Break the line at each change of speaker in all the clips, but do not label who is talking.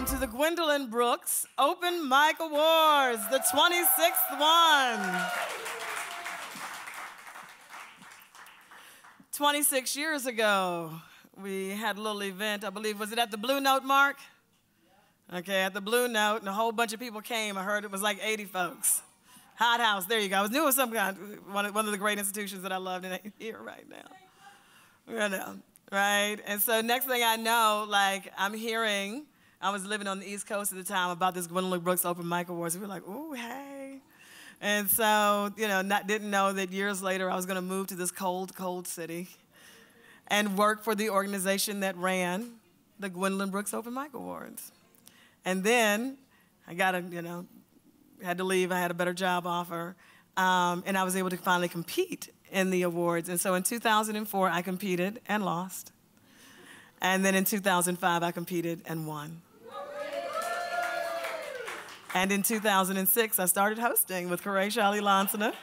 Welcome to the Gwendolyn Brooks Open Mic Awards, the 26th one. 26 years ago, we had a little event, I believe, was it at the Blue Note, Mark? Okay, at the Blue Note, and a whole bunch of people came. I heard it was like 80 folks. Hot House, there you go. I knew it was some kind, one of the great institutions that I loved, and ain't here right now. You know, right? And so next thing I know, like, I'm hearing, I was living on the East Coast at the time, about this Gwendolyn Brooks Open Mic Awards. We were like, ooh, hey. And so, you know, didn't know that years later I was going to move to this cold, cold city and work for the organization that ran the Gwendolyn Brooks Open Mic Awards. And then I had to leave. I had a better job offer. And I was able to finally compete in the awards. And so in 2004, I competed and lost. And then in 2005, I competed and won. And in 2006, I started hosting with Quraish Ali Lansana.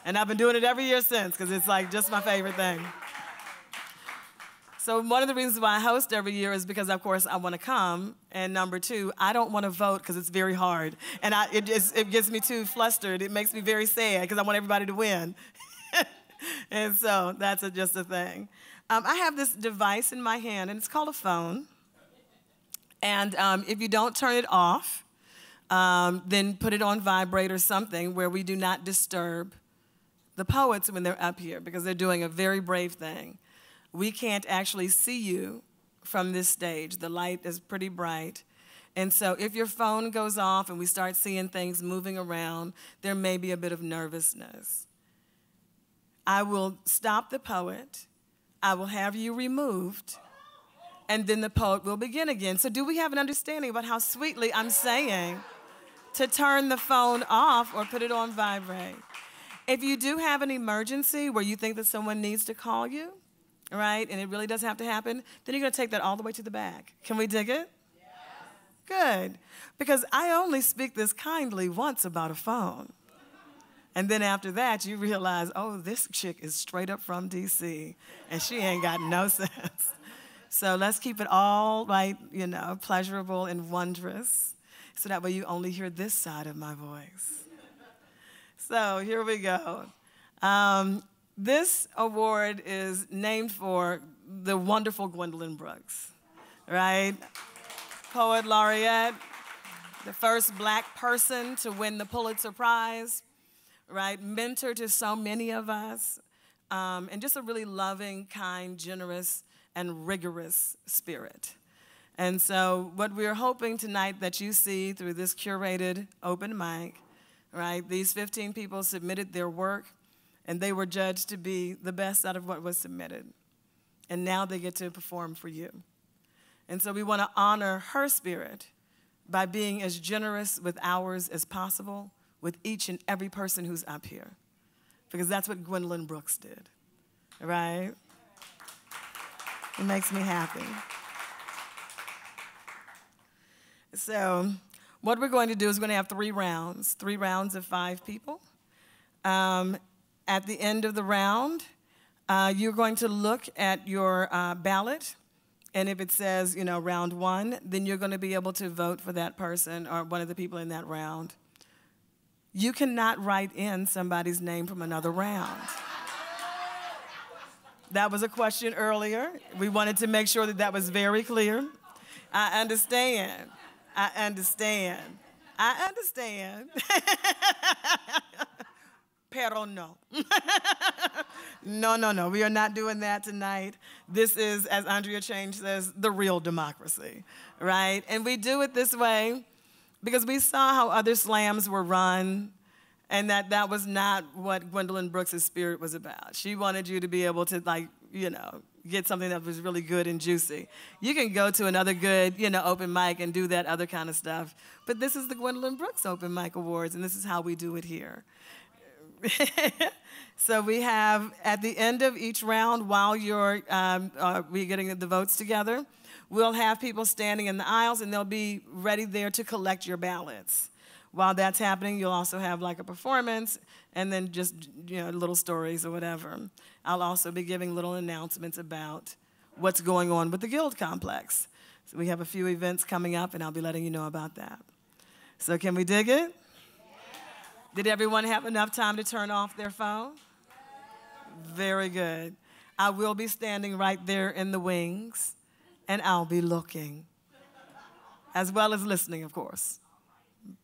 And I've been doing it every year since, because it's like just my favorite thing. So one of the reasons why I host every year is because, of course, I want to come. And number two, I don't want to vote because it's very hard. And it gets me too flustered. It makes me very sad because I want everybody to win. And so that's just a thing. I have this device in my hand, and it's called a phone. And if you don't turn it off, then put it on vibrate or something where we do not disturb the poets when they're up here, because they're doing a very brave thing. We can't actually see you from this stage. The light is pretty bright. And so if your phone goes off and we start seeing things moving around, there may be a bit of nervousness. I will stop the poet. I will have you removed. And then the poet will begin again. So do we have an understanding about how sweetly I'm saying to turn the phone off or put it on vibrate? If you do have an emergency where you think that someone needs to call you, right, and it really does have to happen, then you're going to take that all the way to the back. Can we dig it? Yes. Good. Because I only speak this kindly once about a phone. And then after that, you realize, oh, this chick is straight up from D.C., and she ain't got no sense. So let's keep it all, right, you know, pleasurable and wondrous, so that way you only hear this side of my voice. So here we go. This award is named for the wonderful Gwendolyn Brooks, right? Poet laureate, the first black person to win the Pulitzer Prize, right? Mentor to so many of us, and just a really loving, kind, generous, and rigorous spirit. And so what we're hoping tonight that you see through this curated open mic, right? These 15 people submitted their work, and they were judged to be the best out of what was submitted. And now they get to perform for you. And so we want to honor her spirit by being as generous with ours as possible with each and every person who's up here. Because that's what Gwendolyn Brooks did, right? It makes me happy. So what we're going to do is we're going to have 3 rounds of 5 people. At the end of the round, you're going to look at your ballot, and if it says, you know, round 1, then you're going to be able to vote for that person or one of the people in that round. You cannot write in somebody's name from another round. That was a question earlier. We wanted to make sure that that was very clear. I understand. I understand. I understand. Pero no. No. We are not doing that tonight. This is, as Andrea Change says, the real democracy, right? And we do it this way because we saw how other slams were run, and that was not what Gwendolyn Brooks' spirit was about. She wanted you to be able to, like, you know, get something that was really good and juicy. You can go to another good, you know, open mic and do that other kind of stuff. But this is the Gwendolyn Brooks Open Mic Awards, and this is how we do it here. So we have, at the end of each round, while we're getting the votes together, we'll have people standing in the aisles, and they'll be ready there to collect your ballots. While that's happening, you'll also have like a performance, and then just, you know, little stories or whatever. I'll also be giving little announcements about what's going on with the Guild Complex. So we have a few events coming up, and I'll be letting you know about that. So can we dig it? Did everyone have enough time to turn off their phone? Very good. I will be standing right there in the wings, and I'll be looking, as well as listening, of course,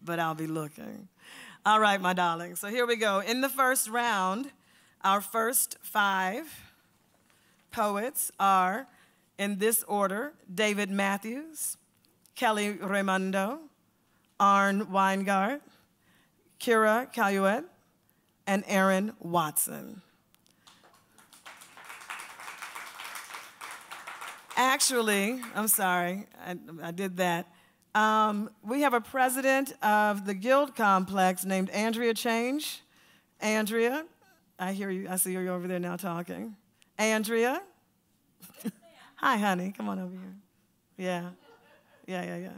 but I'll be looking. All right, my darling, so here we go. In the first round, our first 5 poets are, in this order, David Matthews, Kelly Raimundo, Arne Weingart, Kira Caillouet, and Aaron Watson. Actually, I'm sorry, I did that. We have a president of the Guild Complex named Andrea Change. Andrea, I hear you. I see you over there now talking. Andrea. Hi, honey. Come on over here. Yeah.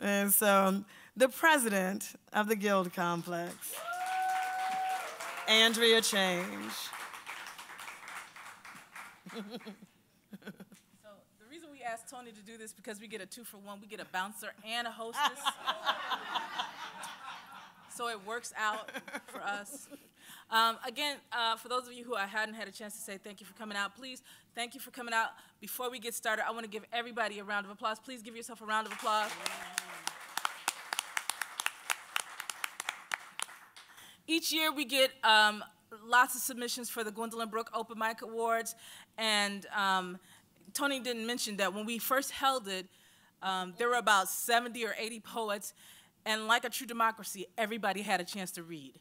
And so the president of the Guild Complex, Andrea Change.
So the reason we asked Tony to do this because we get a 2-for-1. We get a bouncer and a hostess. So it works out for us. Again, for those of you who I hadn't had a chance to say thank you for coming out, please, thank you for coming out. Before we get started, I want to give everybody a round of applause. Please give yourself a round of applause. Each year we get lots of submissions for the Gwendolyn Brooke Open Mic Awards, and Tony didn't mention that when we first held it, there were about 70 or 80 poets, and like a true democracy, everybody had a chance to read.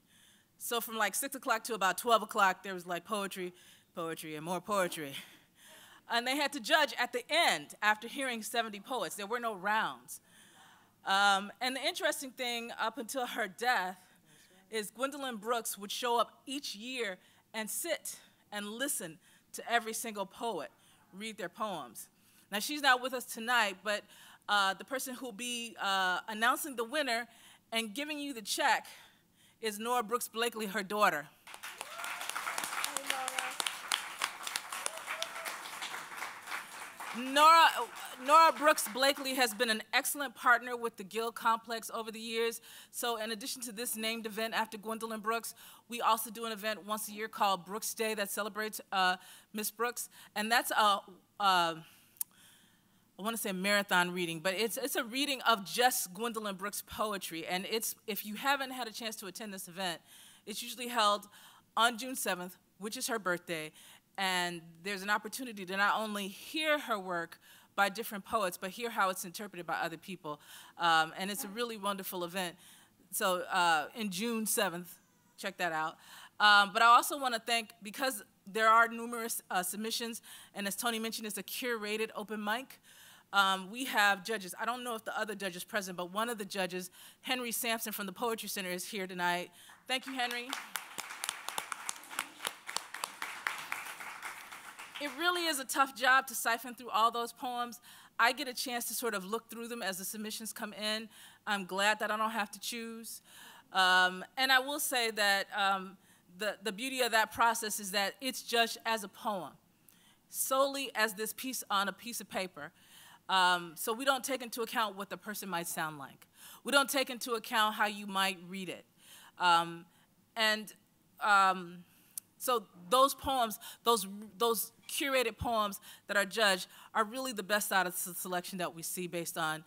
So from like 6 o'clock to about 12 o'clock, there was like poetry, and more poetry. And they had to judge at the end after hearing 70 poets. There were no rounds. And the interesting thing, up until her death, is Gwendolyn Brooks would show up each year and sit and listen to every single poet read their poems. Now, she's not with us tonight, but the person who will be announcing the winner and giving you the check is Nora Brooks Blakely, her daughter. Nora Brooks Blakely has been an excellent partner with the Guild Complex over the years. So in addition to this named event after Gwendolyn Brooks, we also do an event once a year called Brooks Day that celebrates Miss Brooks. And that's I want to say marathon reading, but it's a reading of just Gwendolyn Brooks poetry. And if you haven't had a chance to attend this event, it's usually held on June 7th, which is her birthday. And there's an opportunity to not only hear her work by different poets, but hear how it's interpreted by other people. And it's a really wonderful event. So in June 7th, check that out. But I also want to thank, because there are numerous submissions, and as Tony mentioned, it's a curated open mic. We have judges. I don't know if the other judge is present, but one of the judges, Henry Sampson from the Poetry Center, is here tonight. Thank you, Henry. It really is a tough job to siphon through all those poems. I get a chance to sort of look through them as the submissions come in. I'm glad that I don't have to choose. And I will say that the beauty of that process is that it's judged as a poem, solely as this piece on a piece of paper. So we don't take into account what the person might sound like. We don't take into account how you might read it. So those poems, those curated poems that are judged are really the best out of the selection that we see based on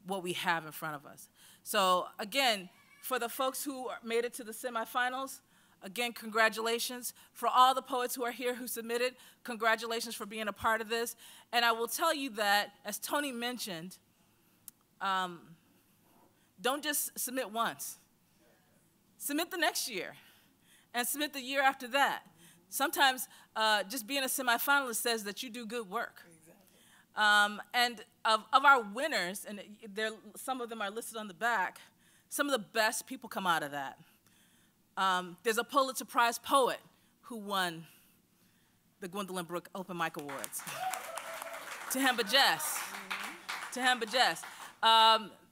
what we have in front of us. So again, for the folks who made it to the semifinals, again, congratulations. For all the poets who are here who submitted, congratulations for being a part of this. And I will tell you that, as Tony mentioned, don't just submit once. Submit the next year. And submit the year after that. Sometimes just being a semifinalist says that you do good work. Exactly. And of our winners, and some of them are listed on the back, some of the best people come out of that. There's a Pulitzer Prize poet who won the Gwendolyn Brooke Open Mic Awards. Tehemba Jess. Tehemba Jess.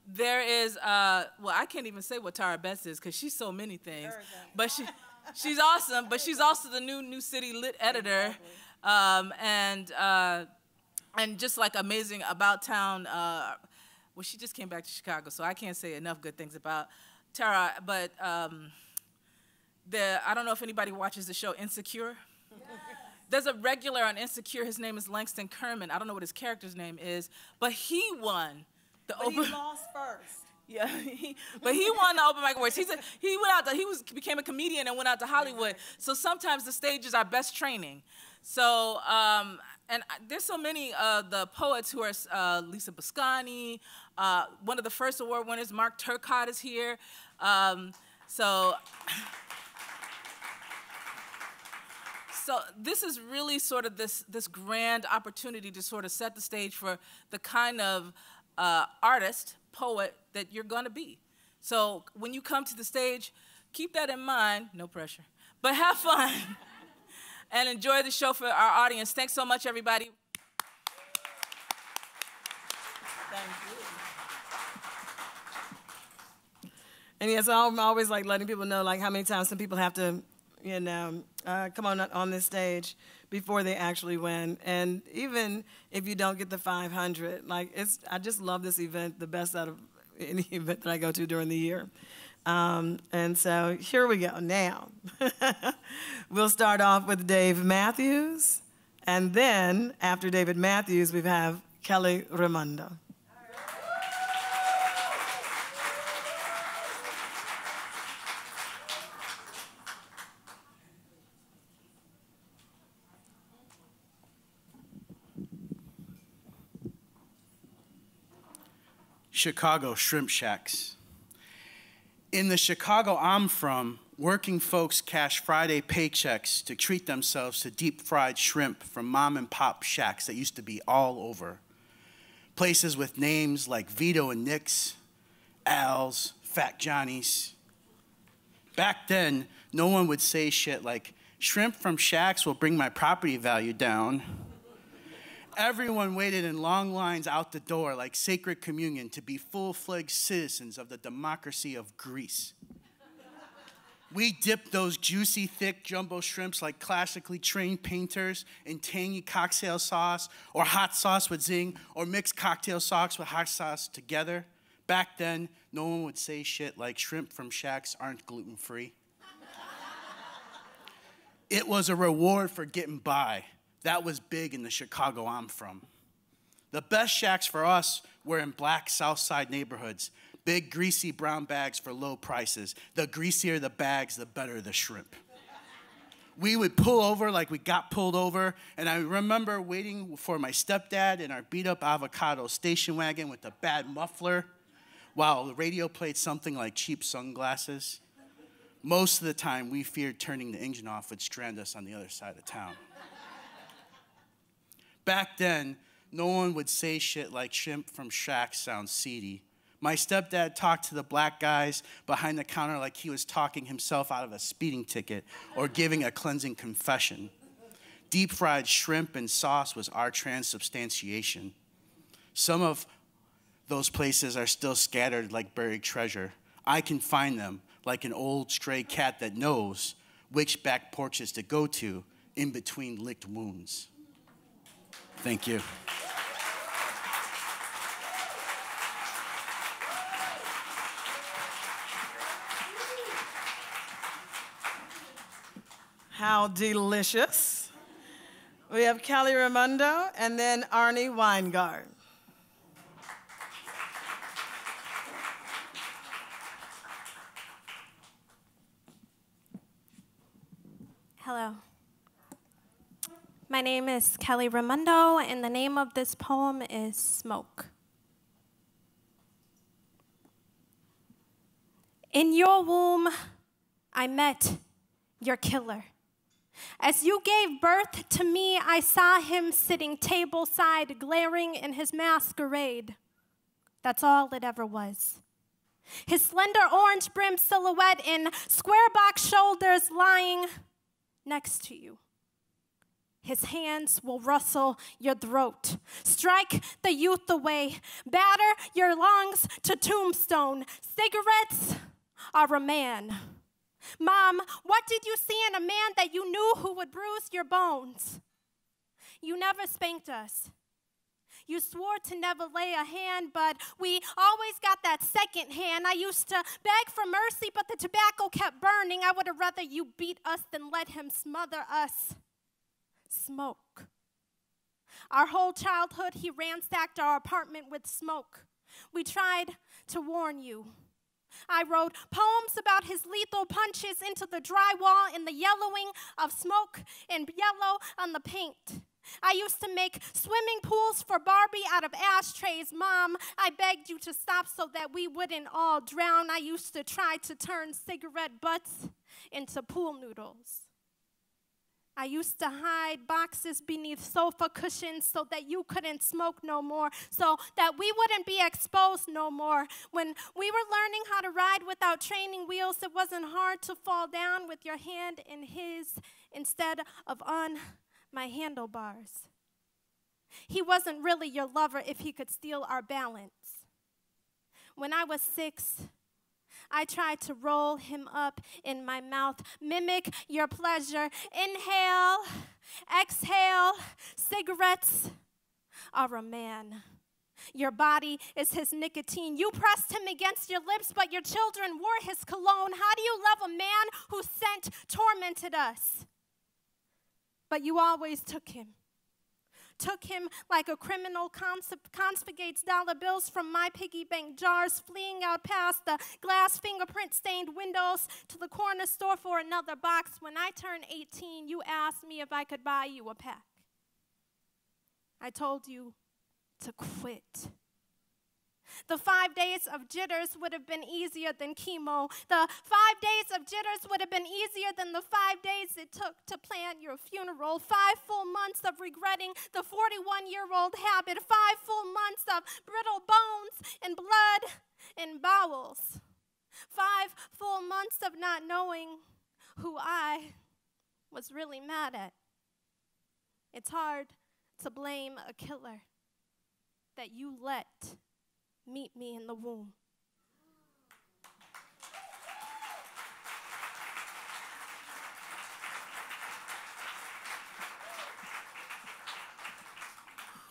There is, well, I can't even say what Tara Betts is because she's so many things. But she's awesome, but she's also the New City Lit editor. And just like amazing about town. Well, she just came back to Chicago, so I can't say enough good things about Tara. But I don't know if anybody watches the show Insecure. There's a regular on Insecure. His name is Langston Kerman. I don't know what his character's name is, but he won the
But he lost first.
Yeah, but he won the open mic awards. Became a comedian and went out to Hollywood. So sometimes the stage is our best training. So there's so many of the poets who are Lisa Boscani. One of the first award winners, Mark Turcotte, is here. So this is really sort of this grand opportunity to sort of set the stage for the kind of artist, poet that you're going to be. So when you come to the stage, keep that in mind. No pressure. But have fun and enjoy the show for our audience. Thanks so much, everybody.
Thank you. And yes, I'm always like letting people know like how many times some people have to come on this stage before they actually win. And even if you don't get the 500, I just love this event, the best out of any event that I go to during the year. And so here we go. Now, we'll start off with Dave Matthews, and then after David Matthews, we have Kelly Raimondo.
Chicago shrimp shacks. In the Chicago I'm from, working folks cash Friday paychecks to treat themselves to deep-fried shrimp from mom-and-pop shacks that used to be all over. Places with names like Vito and Nick's, Al's, Fat Johnny's. Back then, no one would say shit like, shrimp from shacks will bring my property value down. Everyone waited in long lines out the door like sacred communion to be full-fledged citizens of the democracy of Greece. We dipped those juicy, thick jumbo shrimps like classically trained painters in tangy cocktail sauce or hot sauce with zing or mixed cocktail sauce with hot sauce together. Back then, no one would say shit like shrimp from shacks aren't gluten-free. It was a reward for getting by. That was big in the Chicago I'm from. The best shacks for us were in black South Side neighborhoods. Big, greasy brown bags for low prices. The greasier the bags, the better the shrimp. We would pull over like we got pulled over, and I remember waiting for my stepdad in our beat-up avocado station wagon with a bad muffler while the radio played something like Cheap Sunglasses. Most of the time, we feared turning the engine off would strand us on the other side of town. Back then, no one would say shit like shrimp from shacks sounds seedy. My stepdad talked to the black guys behind the counter like he was talking himself out of a speeding ticket or giving a cleansing confession. Deep-fried shrimp and sauce was our transubstantiation. Some of those places are still scattered like buried treasure. I can find them like an old stray cat that knows which back porches to go to in between licked wounds. Thank you.
How delicious. We have Kelly Raimondo and then Arnie Weingart.
Hello. My name is Kelly Raimondo, and the name of this poem is Smoke. In your womb, I met your killer. As you gave birth to me, I saw him sitting tableside, glaring in his masquerade. That's all it ever was. His slender orange-brimmed silhouette in square-box shoulders lying next to you. His hands will rustle your throat, strike the youth away, batter your lungs to tombstone. Cigarettes are a man. Mom, what did you see in a man that you knew who would bruise your bones? You never spanked us. You swore to never lay a hand, but we always got that second hand. I used to beg for mercy, but the tobacco kept burning. I would have rather you beat us than let him smother us. Smoke. Our whole childhood, he ransacked our apartment with smoke. We tried to warn you. I wrote poems about his lethal punches into the drywall and the yellowing of smoke and yellow on the paint. I used to make swimming pools for Barbie out of ashtrays. Mom, I begged you to stop so that we wouldn't all drown. I used to try to turn cigarette butts into pool noodles. I used to hide boxes beneath sofa cushions so that you couldn't smoke no more, so that we wouldn't be exposed no more. When we were learning how to ride without training wheels, it wasn't hard to fall down with your hand in his instead of on my handlebars. He wasn't really your lover if he could steal our balance. When I was 6, I tried to roll him up in my mouth, mimic your pleasure. Inhale, exhale, cigarettes are a man. Your body is his nicotine. You pressed him against your lips, but your children wore his cologne. How do you love a man whose scent tormented us? But you always took him. Took him like a criminal confiscates dollar bills from my piggy bank jars, fleeing out past the glass fingerprint-stained windows to the corner store for another box. When I turned 18, you asked me if I could buy you a pack. I told you to quit. The 5 days of jitters would have been easier than chemo. The 5 days of jitters would have been easier than the 5 days it took to plan your funeral. 5 full months of regretting the 41-year-old habit. 5 full months of brittle bones and blood and bowels. 5 full months of not knowing who I was really mad at. It's hard to blame a killer that you let meet me in the womb.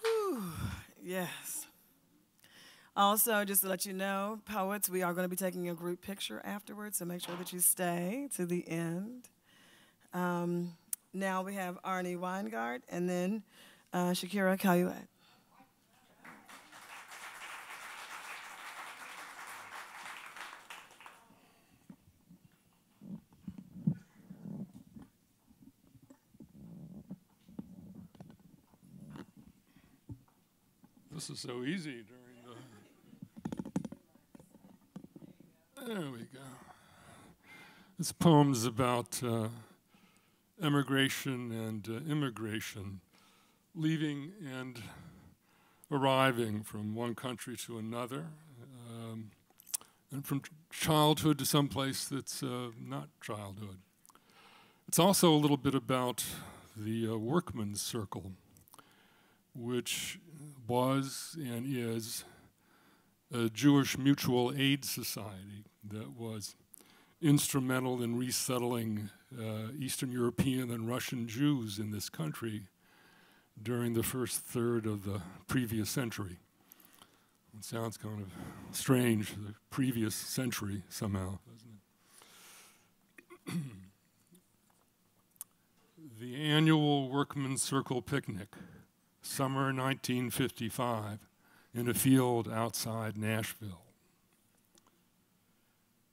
Whew, yes. Also, just to let you know, poets, we are going to be taking a group picture afterwards, so make sure that you stay to the end. Now we have Arnie Weingart and then Shakira Caillouet.
This is so easy during the... There we go. This poem's about emigration and immigration, leaving and arriving from one country to another, and from childhood to someplace that's not childhood. It's also a little bit about the workman's circle, which was and is a Jewish mutual aid society that was instrumental in resettling Eastern European and Russian Jews in this country during the first third of the previous century. It sounds kind of strange, the previous century somehow, doesn't it? The annual Workman's Circle picnic, summer 1955, in a field outside Nashville.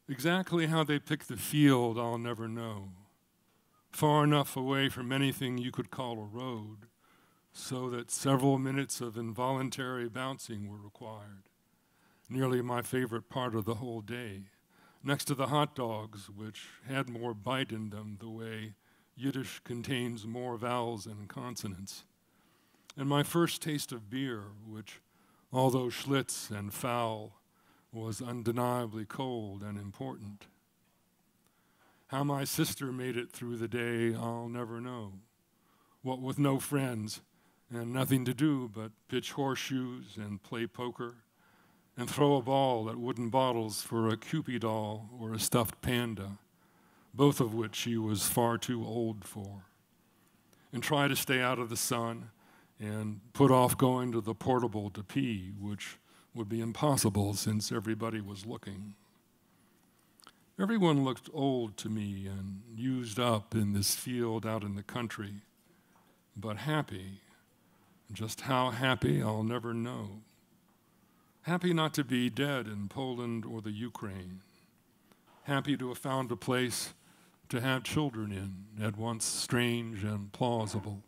Exactly how they picked the field, I'll never know. Far enough away from anything you could call a road, so that several minutes of involuntary bouncing were required. Nearly my favorite part of the whole day, next to the hot dogs, which had more bite in them the way Yiddish contains more vowels and consonants. And my first taste of beer, which, although Schlitz and foul, was undeniably cold and important. How my sister made it through the day, I'll never know. What with no friends and nothing to do but pitch horseshoes and play poker and throw a ball at wooden bottles for a Cupid doll or a stuffed panda, both of which she was far too old for. And try to stay out of the sun and put off going to the portable to pee, which would be impossible since everybody was looking. Everyone looked old to me and used up in this field out in the country, but happy. Just how happy, I'll never know. Happy not to be dead in Poland or the Ukraine. Happy to have found a place to have children in, at once strange and plausible.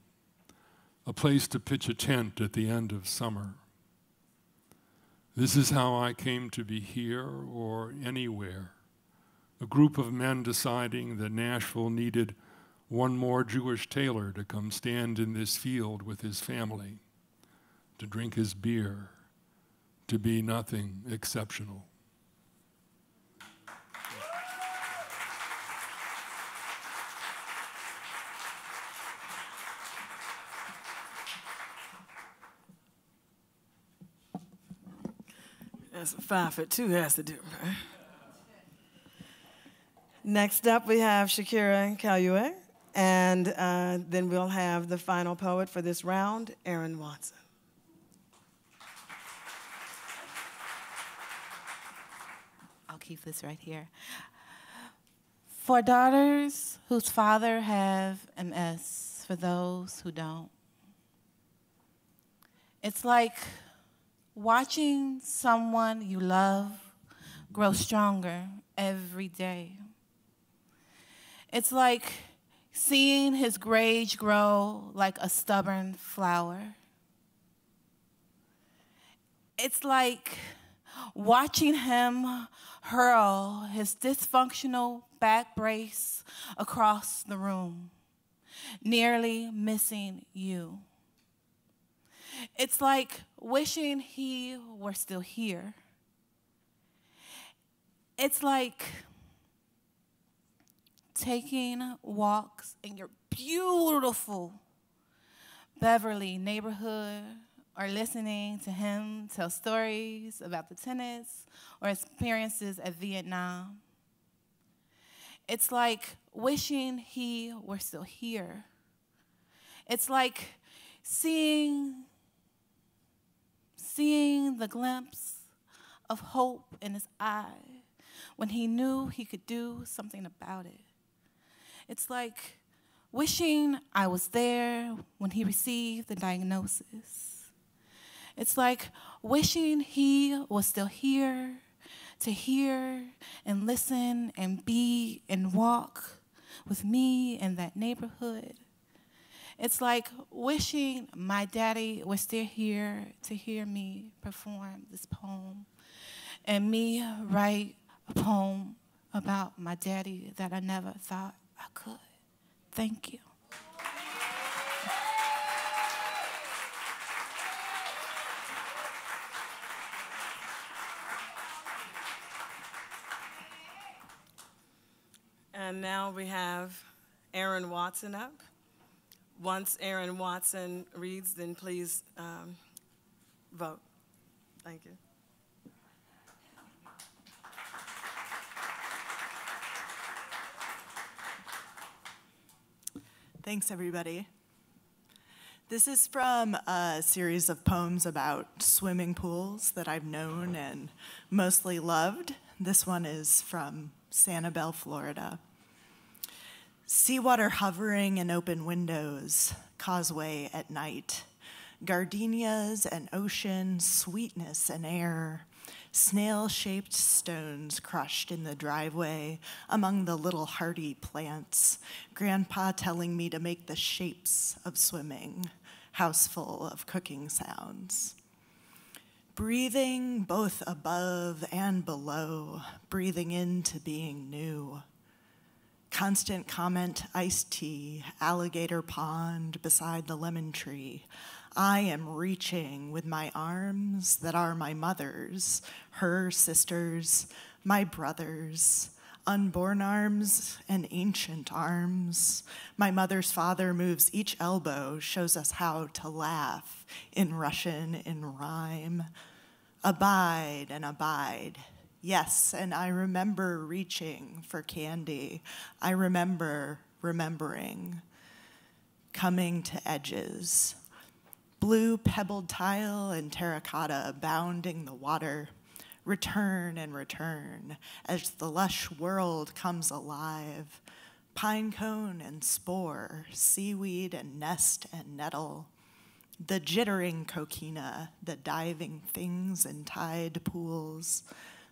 A place to pitch a tent at the end of summer. This is how I came to be here or anywhere. A group of men deciding that Nashville needed one more Jewish tailor to come stand in this field with his family, to drink his beer, to be nothing exceptional.
That's what 5'2" has to do, right? Next up, we have Shakira Kalyue, and then we'll have the final poet for this round, Aaron Watson.
I'll keep this right here. For daughters whose father have MS, for those who don't. It's like watching someone you love grow stronger every day. It's like seeing his rage grow like a stubborn flower. It's like watching him hurl his dysfunctional back brace across the room, nearly missing you. It's like wishing he were still here. It's like taking walks in your beautiful Beverly neighborhood, or listening to him tell stories about the tennis or experiences at Vietnam. It's like wishing he were still here. It's like seeing the glimpse of hope in his eye when he knew he could do something about it. It's like wishing I was there when he received the diagnosis. It's like wishing he was still here to hear and listen and be and walk with me in that neighborhood. It's like wishing my daddy was still here to hear me perform this poem and me write a poem about my daddy that I never thought I could. Thank you.
And now we have Aaron Watson up. Once Aaron Watson reads, then please vote. Thank you.
Thanks, everybody. This is from a series of poems about swimming pools that I've known and mostly loved. This one is from Sanibel, Florida. Seawater hovering in open windows, causeway at night, gardenias and ocean, sweetness and air, snail-shaped stones crushed in the driveway among the little hardy plants, Grandpa telling me to make the shapes of swimming, house full of cooking sounds. Breathing both above and below, breathing into being new. Constant comment, iced tea, alligator pond beside the lemon tree. I am reaching with my arms that are my mother's, her sisters, my brothers, unborn arms and ancient arms. My mother's father moves each elbow, shows us how to laugh in Russian in rhyme. Abide and abide. Yes, and I remember reaching for candy. I remember remembering, coming to edges, blue pebbled tile and terracotta bounding the water, return and return as the lush world comes alive. Pine cone and spore, seaweed and nest and nettle, the jittering coquina, the diving things in tide pools,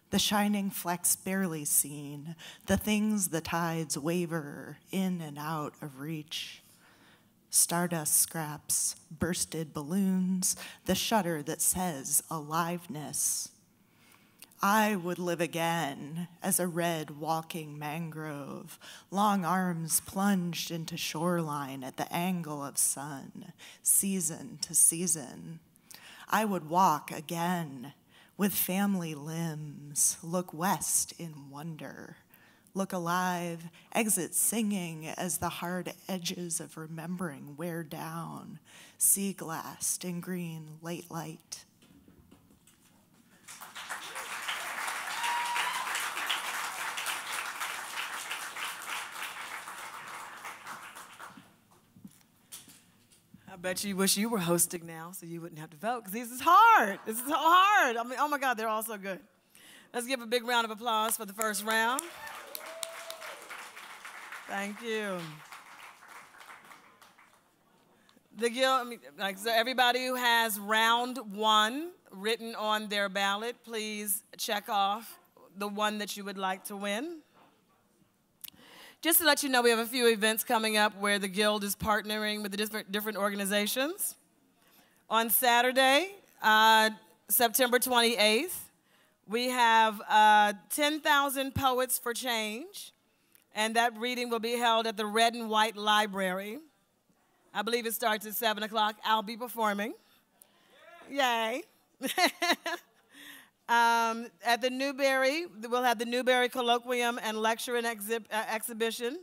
the shining flecks barely seen, the things the tides waver in and out of reach. Stardust scraps, bursted balloons, the shutter that says aliveness. I would live again as a red walking mangrove, long arms plunged into shoreline at the angle of sun, season to season. I would walk again with family limbs, look west in wonder, look alive, exit singing as the hard edges of remembering wear down, sea glassed in green late light.
I bet you wish you were hosting now so you wouldn't have to vote, because this is hard. This is so hard. I mean, oh my God, they're all so good. Let's give a big round of applause for the first round. Thank you. The Guild, so everybody who has round one written on their ballot, please check off the one that you would like to win. Just to let you know, we have a few events coming up where the Guild is partnering with the different organizations. On Saturday, September 28th, we have 10,000 Poets for Change, and that reading will be held at the Red and White Library. I believe it starts at 7 o'clock. I'll be performing. Yay. At the Newberry, we'll have the Newberry Colloquium and Lecture and Exhibition.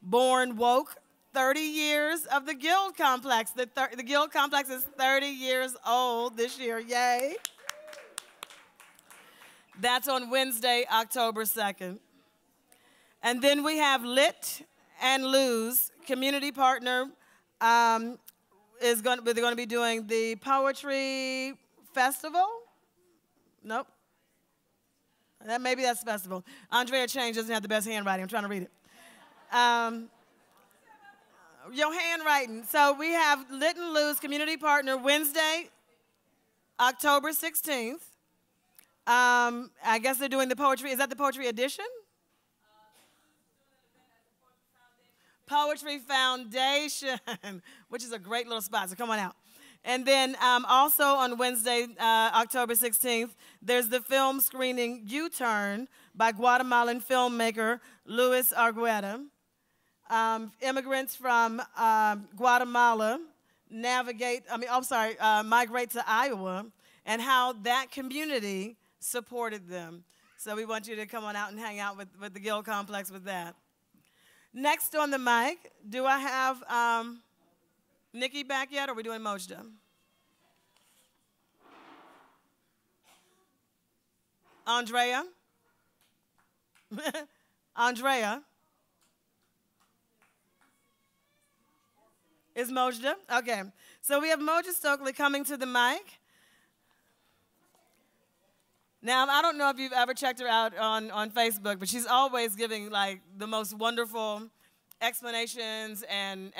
Born Woke, 30 years of the Guild Complex. The Guild Complex is 30 years old this year, yay. That's on Wednesday, October 2nd. And then we have Lit and Lose, community partner, they're going to be doing the Poetry Festival. Nope. Maybe that's festival. Andrea Change doesn't have the best handwriting. I'm trying to read it. Your handwriting. So we have Lit and Lose, community partner, Wednesday, October 16th. I guess they're doing the poetry. Is that the poetry edition? Poetry Foundation, which is a great little spot, so come on out. And then also on Wednesday, October 16th, there's the film screening U-Turn by Guatemalan filmmaker Luis Argueta. Immigrants from Guatemala migrate to Iowa, and how that community supported them. So we want you to come on out and hang out with the Guild Complex with that. Next on the mic, do I have Nikki back yet, or are we doing Mojda? Andrea? Andrea? Is Mojda? Okay. So we have Mojda Stokely coming to the mic. Now, I don't know if you've ever checked her out on Facebook, but she's always giving like the most wonderful explanations and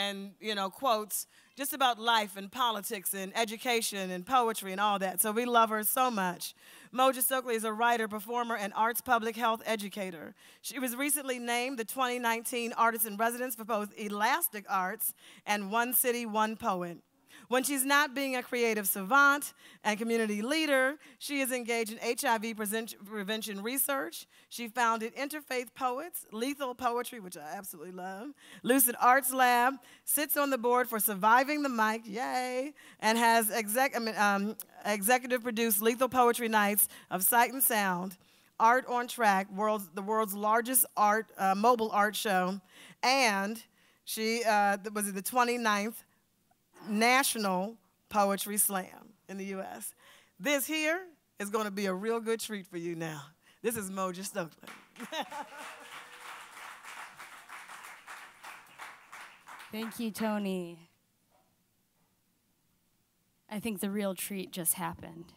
quotes just about life and politics and education and poetry and all that. So we love her so much. Mojda Stokely is a writer, performer, and arts public health educator. She was recently named the 2019 Artist in Residence for both Elastic Arts and One City, One Poet. When she's not being a creative savant and community leader, she is engaged in HIV prevention research. She founded Interfaith Poets, Lethal Poetry, which I absolutely love, Lucid Arts Lab, sits on the board for Surviving the Mic, yay, and has executive produced Lethal Poetry Nights of Sight and Sound, Art on Track, the world's largest mobile art show, and she was at the 29th National Poetry Slam in the U.S. This here is going to be a real good treat for you now. This is Mojda Stokely.
Thank you, Tony. I think the real treat just happened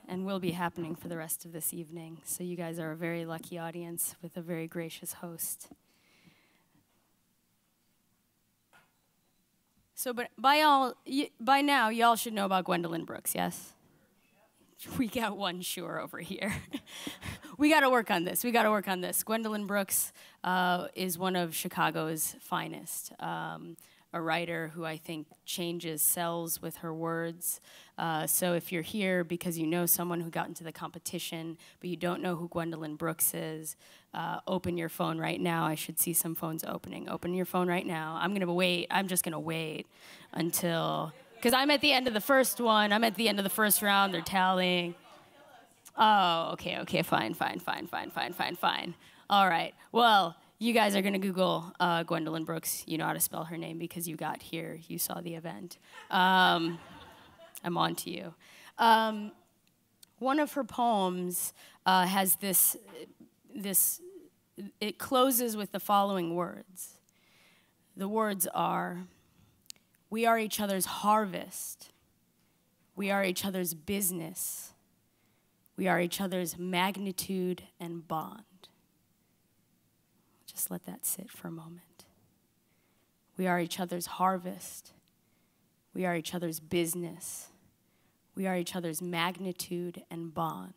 and will be happening for the rest of this evening. So you guys are a very lucky audience with a very gracious host. So but by now, y'all should know about Gwendolyn Brooks, yes? We got one sure over here. We got to work on this. Gwendolyn Brooks is one of Chicago's finest. A writer who I think changes cells with her words. So if you're here because you know someone who got into the competition, but you don't know who Gwendolyn Brooks is, open your phone right now. I should see some phones opening. Open your phone right now. I'm just gonna wait until, because I'm at the end of the first one. I'm at the end of the first round. They're tallying. Oh, okay, fine. All right, well, you guys are going to Google Gwendolyn Brooks. You know how to spell her name because you got here. You saw the event. I'm on to you. One of her poems has it closes with the following words. The words are, "We are each other's harvest. We are each other's business. We are each other's magnitude and bond." Just let that sit for a moment. We are each other's harvest. We are each other's business. We are each other's magnitude and bond.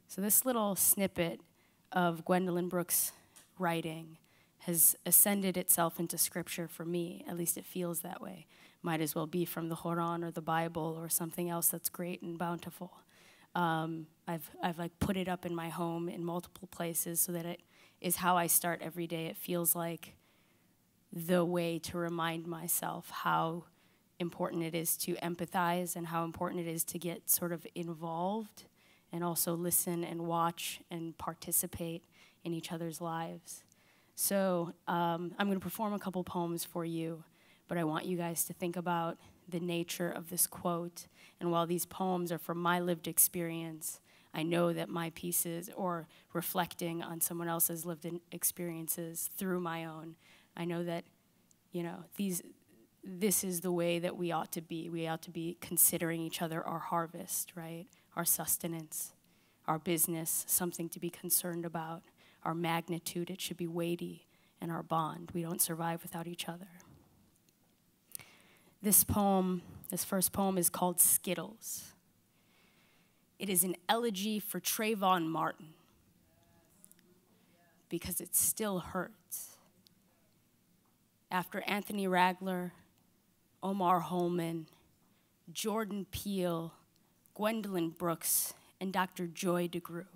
So this little snippet of Gwendolyn Brooks' writing has ascended itself into scripture for me. At least it feels that way. Might as well be from the Quran or the Bible or something else that's great and bountiful. I've like put it up in my home in multiple places so that it is how I start every day. It feels like the way to remind myself how important it is to empathize and how important it is to get sort of involved and also listen and watch and participate in each other's lives. So I'm going to perform a couple poems for you, but I want you guys to think about the nature of this quote. And while these poems are from my lived experience, I know that my pieces, or reflecting on someone else's lived experiences through my own, I know that, this is the way that we ought to be. We ought to be considering each other our harvest, right? Our sustenance, our business, something to be concerned about. Our magnitude, it should be weighty, and our bond. We don't survive without each other. This first poem is called Skittles. It is an elegy for Trayvon Martin because it still hurts. After Anthony Ragler, Omar Holman, Jordan Peele, Gwendolyn Brooks, and Dr. Joy DeGruy.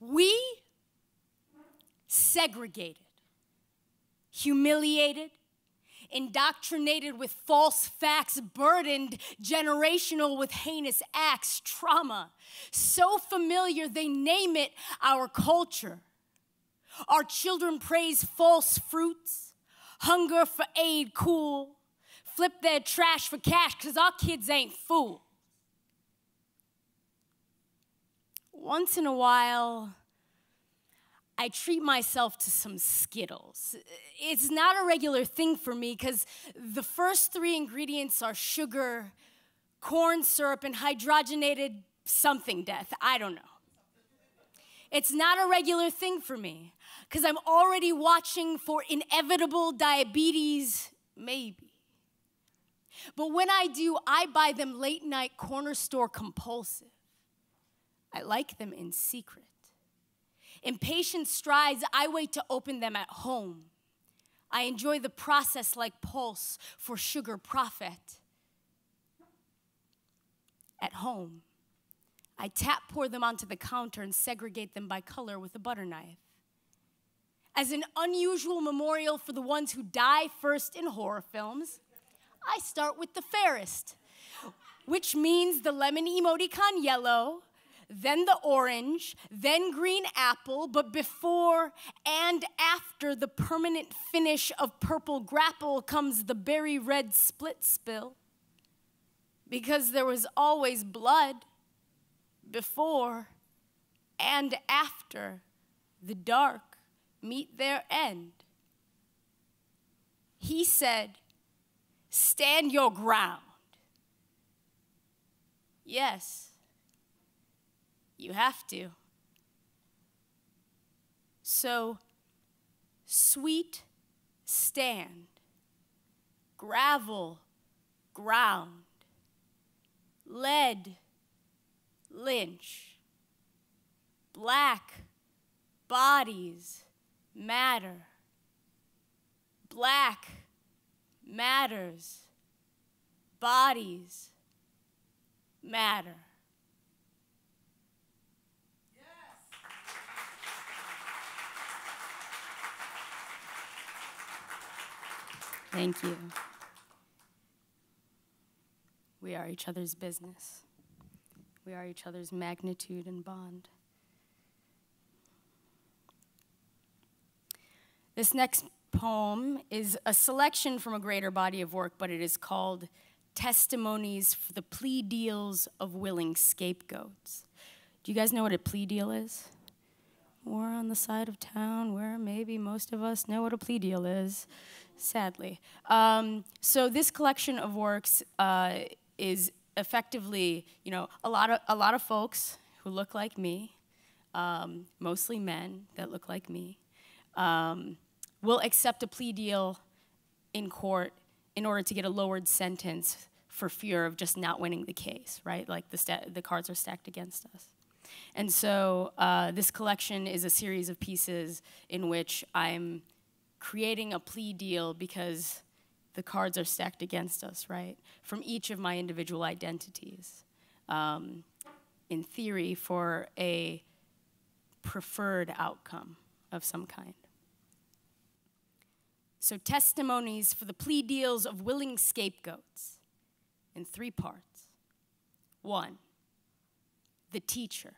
We segregated, humiliated, indoctrinated with false facts, burdened, generational with heinous acts, trauma, so familiar they name it our culture. Our children praise false fruits, hunger for aid cool, flip their trash for cash because our kids ain't fool. Once in a while, I treat myself to some Skittles. It's not a regular thing for me because the first three ingredients are sugar, corn syrup, and hydrogenated something death. I don't know. It's not a regular thing for me because I'm already watching for inevitable diabetes, maybe. But when I do, I buy them late night corner store compulsive. I like them in secret. Impatient strides, I wait to open them at home. I enjoy the process like Pulse for Sugar Prophet. At home, I tap pour them onto the counter and segregate them by color with a butter knife. As an unusual memorial for the ones who die first in horror films, I start with the fairest, which means the lemon emoticon yellow, then the orange, then green apple, but before and after the permanent finish of purple grapple comes the berry red split spill. Because there was always blood before and after the dark meet their end. He said, stand your ground. Yes, you have to. So, sweet stand, gravel, ground, lead, lynch, black bodies matter, black matters, bodies matter. Thank you. We are each other's business. We are each other's magnitude and bond. This next poem is a selection from a greater body of work, but it is called Testimonies for the Plea Deals of Willing Scapegoats. Do you guys know what a plea deal is? We're on the side of town where maybe most of us know what a plea deal is, sadly. So this collection of works is effectively, a lot of folks who look like me, mostly men that look like me, will accept a plea deal in court in order to get a lowered sentence for fear of just not winning the case, right? Like the cards are stacked against us. And so this collection is a series of pieces in which I'm creating a plea deal because the cards are stacked against us, right? From each of my individual identities, in theory, for a preferred outcome of some kind. So testimonies for the plea deals of willing scapegoats in 3 parts. 1, the teacher.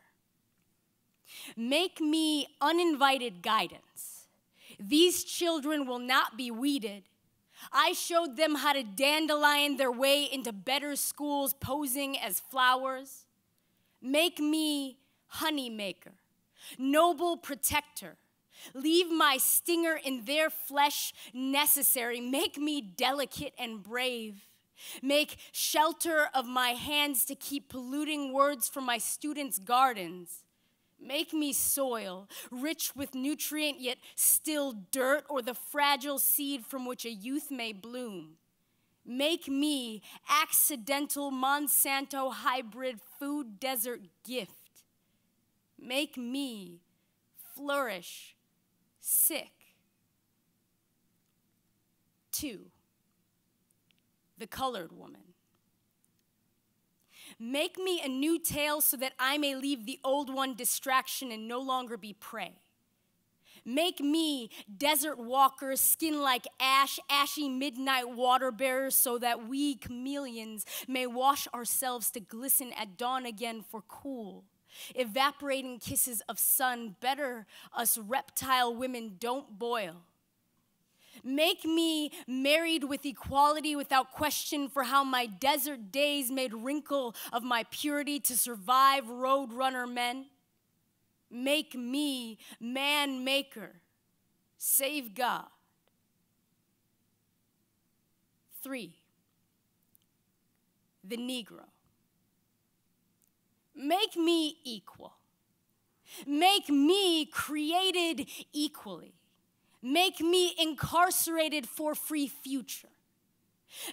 Make me uninvited guidance. These children will not be weeded. I showed them how to dandelion their way into better schools posing as flowers. Make me honey maker, noble protector. Leave my stinger in their flesh necessary. Make me delicate and brave. Make shelter of my hands to keep polluting words from my students' gardens. Make me soil, rich with nutrient yet still dirt, or the fragile seed from which a youth may bloom. Make me accidental Monsanto hybrid food desert gift. Make me flourish sick. 2, the colored woman. Make me a new tale so that I may leave the old one distraction and no longer be prey. Make me desert walker, skin like ash, ashy midnight water bearer, so that we chameleons may wash ourselves to glisten at dawn again for cool. Evaporating kisses of sun, better us reptile women don't boil. Make me married with equality without question for how my desert days made wrinkle of my purity to survive roadrunner men. Make me man maker, save God. 3, the Negro. Make me equal. Make me created equally. Make me incarcerated for free future.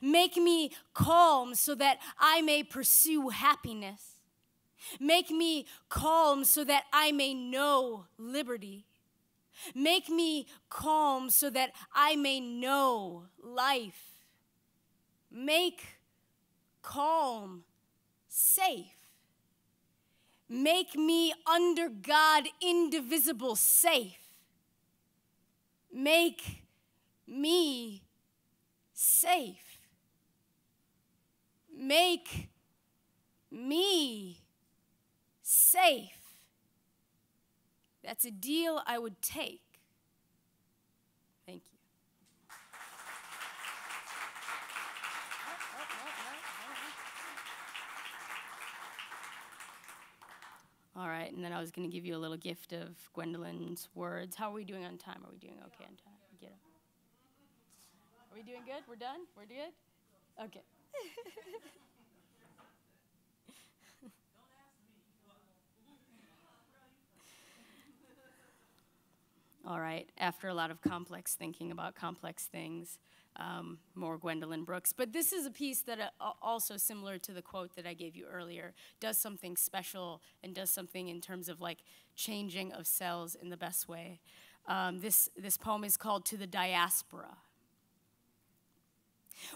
Make me calm so that I may pursue happiness. Make me calm so that I may know liberty. Make me calm so that I may know life. Make calm safe. Make me under God indivisible safe. Make me safe. Make me safe. That's a deal I would take. Thank you. All right, and then I was going to give you a little gift of Gwendolyn's words. How are we doing on time? Are we doing okay on time? Get up. Are We doing good? We're done? We're good? Okay. All right, after a lot of complex thinking about complex things, more Gwendolyn Brooks. But this is a piece that also similar to the quote that I gave you earlier, does something special and does something in terms of like changing of cells in the best way. This poem is called To the Diaspora.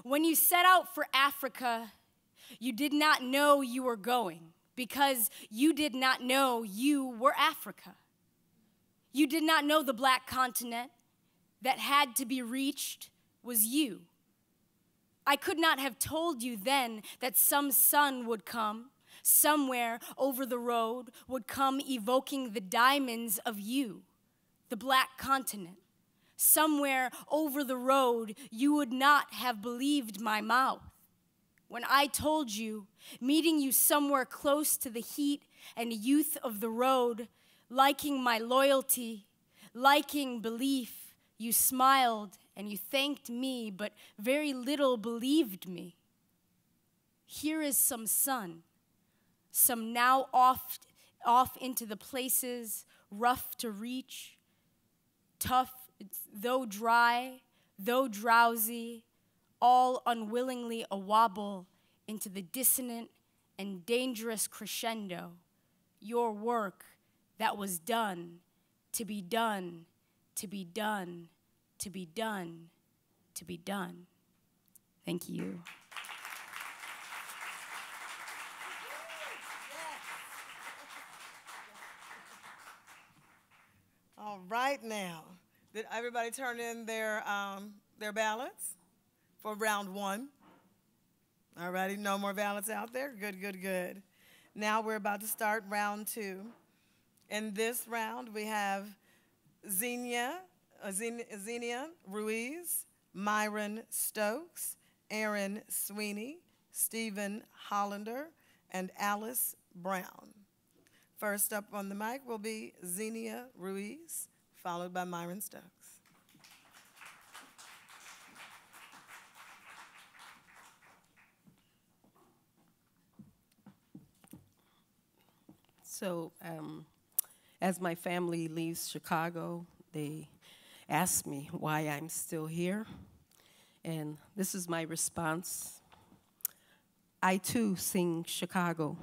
When you set out for Africa, you did not know you were going because you did not know you were Africa. You did not know the black continent that had to be reached was you. I could not have told you then that some sun would come, somewhere over the road would come evoking the diamonds of you, the black continent. Somewhere over the road, you would not have believed my mouth. When I told you, meeting you somewhere close to the heat and youth of the road, liking my loyalty, liking belief, you smiled and you thanked me, but very little believed me. Here is some sun, some now off into the places rough to reach, tough, though dry, though drowsy, all unwillingly a wobble into the dissonant and dangerous crescendo, your work that was done, to be done, to be done, to be done, to be done. Thank you.
All right now. Did everybody turn in their ballots for round one? All righty, no more ballots out there? Good, good, good. Now we're about to start round two. In this round, we have Xenia Ruiz, Myron Stokes, Aaron Sweeney, Stephen Hollander, and Alice Brown. First up on the mic will be Xenia Ruiz, followed by Myron Stokes.
So, as my family leaves Chicago, they ask me why I'm still here. And this is my response. I too sing Chicago.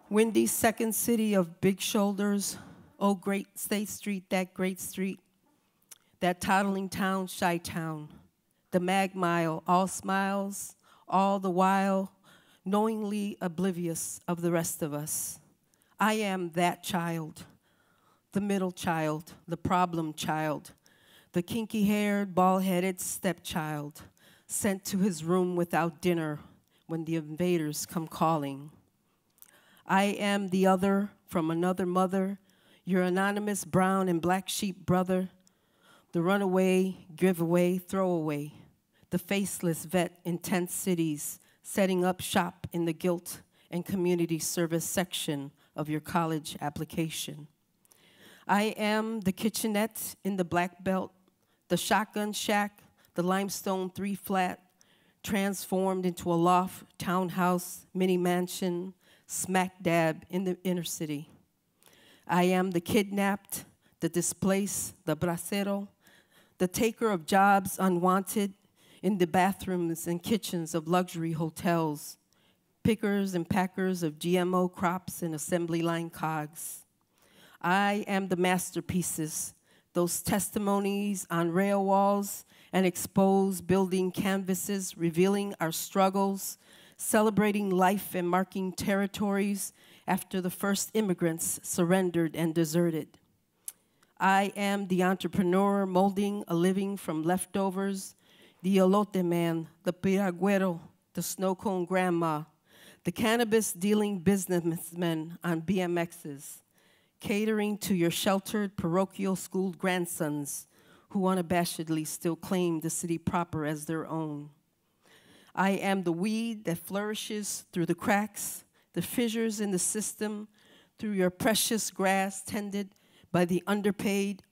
Windy's second city of big shoulders, oh great State Street, that great street, that toddling town, Chi-town, the Mag Mile, all smiles, all the while, knowingly oblivious of the rest of us. I am that child, the middle child, the problem child, the kinky-haired, bald-headed stepchild, sent to his room without dinner when the invaders come calling. I am the other from another mother, your anonymous brown and black sheep brother, the runaway, giveaway, throwaway, the faceless vet in tent cities, setting up shop in the guilt and community service section of your college application. I am the kitchenette in the Black Belt, the shotgun shack, the limestone 3-flat, transformed into a loft, townhouse, mini mansion, smack dab in the inner city. I am the kidnapped, the displaced, the bracero, the taker of jobs unwanted in the bathrooms and kitchens of luxury hotels, pickers and packers of GMO crops and assembly line cogs. I am the masterpieces, those testimonies on rail walls and exposed building canvases revealing our struggles, celebrating life and marking territories after the first immigrants surrendered and deserted. I am the entrepreneur molding a living from leftovers, the elote man, the piragüero, the snow cone grandma, the cannabis-dealing businessmen on BMXs, catering to your sheltered parochial-schooled grandsons who unabashedly still claim the city proper as their own. I am the weed that flourishes through the cracks, the fissures in the system, through your precious grass tended by the underpaid,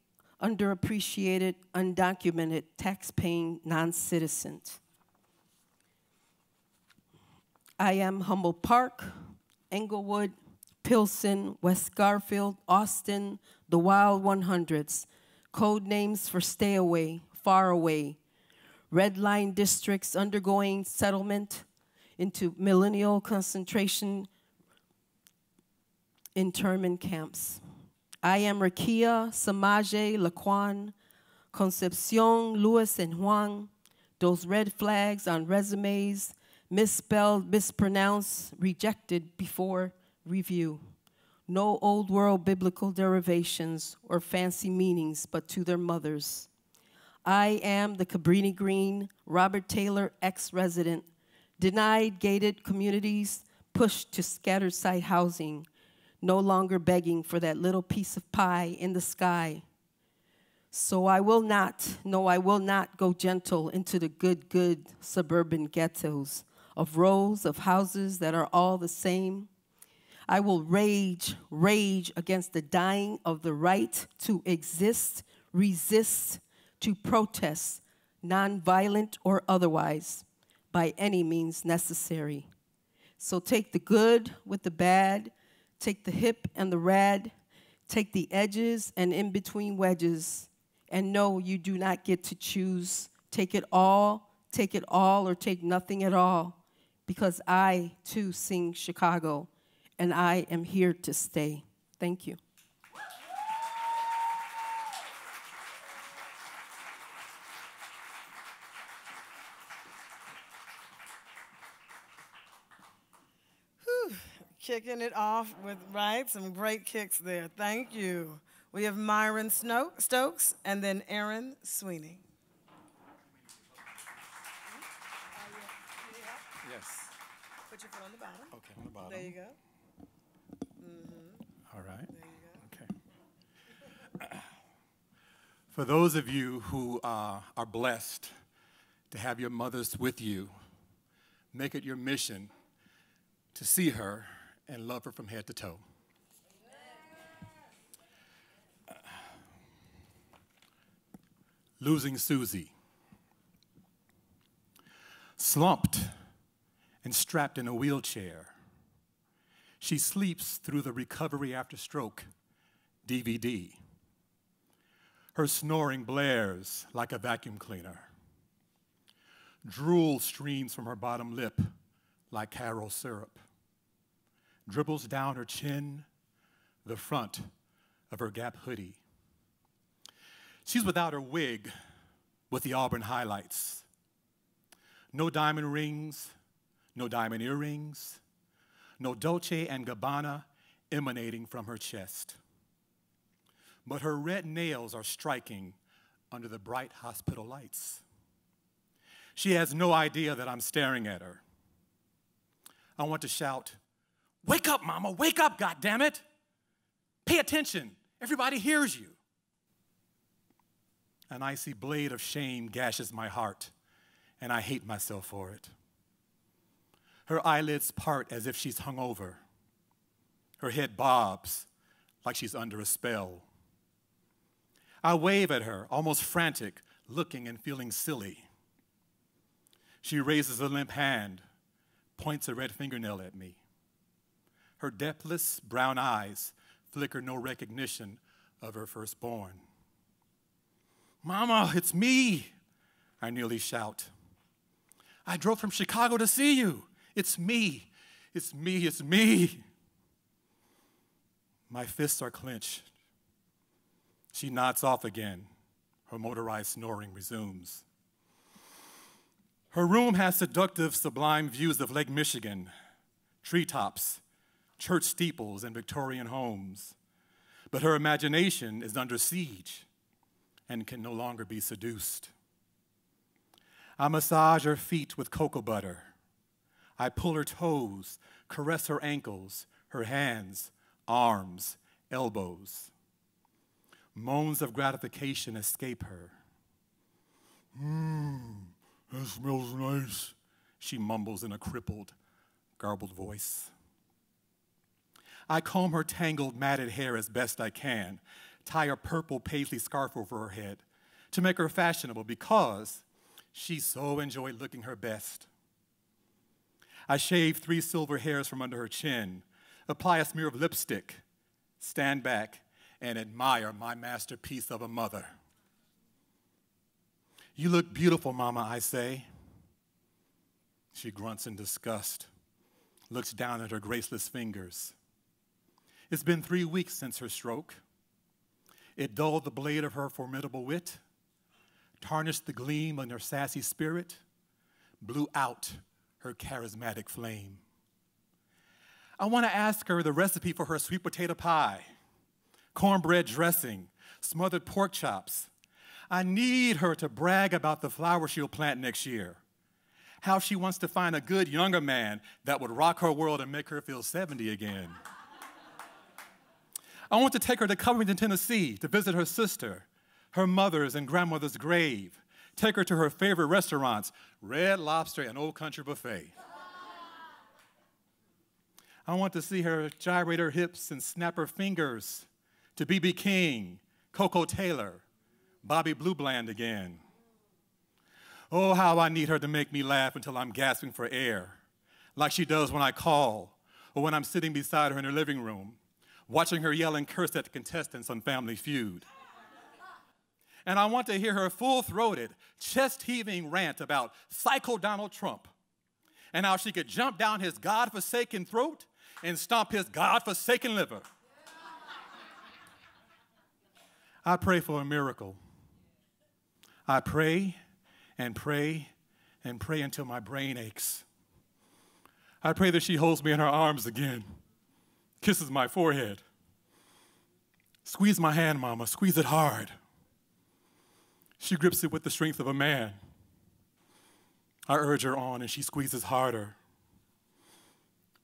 underappreciated, undocumented, tax-paying non-citizen. I am Humboldt Park, Englewood, Pilsen, West Garfield, Austin, the Wild 100s, code names for stay away, far away, red line districts undergoing settlement into millennial concentration internment camps. I am Rakia, Samaje, Laquan, Concepcion, Lewis, and Juan, those red flags on resumes, misspelled, mispronounced, rejected before review. No old world biblical derivations or fancy meanings, but to their mothers. I am the Cabrini Green, Robert Taylor ex-resident, denied gated communities, pushed to scattered site housing, no longer begging for that little piece of pie in the sky. So I will not go gentle into the good suburban ghettos of rows of houses that are all the same. I will rage against the dying of the right to exist, resist, to protest, nonviolent or otherwise, by any means necessary. So take the good with the bad, take the hip and the rad, take the edges and in-between wedges, and no, you do not get to choose. Take it all, or take nothing at all, because I, too, sing Chicago, and I am here to stay. Thank you.
Whew. Kicking it off with, some great kicks there. Thank you. We have Myron Stokes and then Aaron Sweeney.
Yes.
Put your foot on the bottom.
Okay, on the bottom.
There you go.
All right.
There you go.
Okay. For those of you who are blessed to have your mothers with you, make it your mission to see her and love her from head to toe. Losing Susie. Slumped and strapped in a wheelchair, she sleeps through the Recovery After Stroke DVD. Her snoring blares like a vacuum cleaner. Drool streams from her bottom lip like Karo syrup. Dribbles down her chin, the front of her Gap hoodie. She's without her wig with the auburn highlights. No diamond rings, no diamond earrings, no Dolce & Gabbana emanating from her chest. But her red nails are striking under the bright hospital lights. She has no idea that I'm staring at her. I want to shout, "Wake up, Mama, wake up, goddammit! Pay attention, everybody hears you." An icy blade of shame gashes my heart, and I hate myself for it. Her eyelids part as if she's hungover. Her head bobs like she's under a spell. I wave at her, almost frantic, looking and feeling silly. She raises a limp hand, points a red fingernail at me. Her depthless brown eyes flicker no recognition of her firstborn. "Mama, it's me," I nearly shout. "I drove from Chicago to see you. It's me, it's me, it's me." My fists are clenched. She nods off again. Her motorized snoring resumes. Her room has seductive, sublime views of Lake Michigan, treetops, church steeples, and Victorian homes. But her imagination is under siege and can no longer be seduced. I massage her feet with cocoa butter. I pull her toes, caress her ankles, her hands, arms, elbows. Moans of gratification escape her. "That smells nice," she mumbles in a crippled, garbled voice. I comb her tangled, matted hair as best I can, tie a purple paisley scarf over her head to make her fashionable because she so enjoyed looking her best. I shave 3 silver hairs from under her chin, apply a smear of lipstick, stand back, and admire my masterpiece of a mother. "You look beautiful, Mama," I say. She grunts in disgust, looks down at her graceless fingers. It's been 3 weeks since her stroke. It dulled the blade of her formidable wit, tarnished the gleam in her sassy spirit, blew out her charismatic flame. I want to ask her the recipe for her sweet potato pie, cornbread dressing, smothered pork chops. I need her to brag about the flowers she'll plant next year, how she wants to find a good younger man that would rock her world and make her feel 70 again. I want to take her to Covington, Tennessee to visit her sister, her mother's and grandmother's grave, take her to her favorite restaurants, Red Lobster and Old Country Buffet. I want to see her gyrate her hips and snap her fingers to B.B. King, Coco Taylor, Bobby Blue Bland again. Oh, how I need her to make me laugh until I'm gasping for air, like she does when I call or when I'm sitting beside her in her living room, watching her yell and curse at the contestants on Family Feud. And I want to hear her full-throated, chest-heaving rant about Psycho Donald Trump and how she could jump down his God-forsaken throat and stomp his God-forsaken liver. I pray for a miracle. I pray and pray and pray until my brain aches. I pray that she holds me in her arms again, kisses my forehead. "Squeeze my hand, Mama, squeeze it hard." She grips it with the strength of a man. I urge her on and she squeezes harder.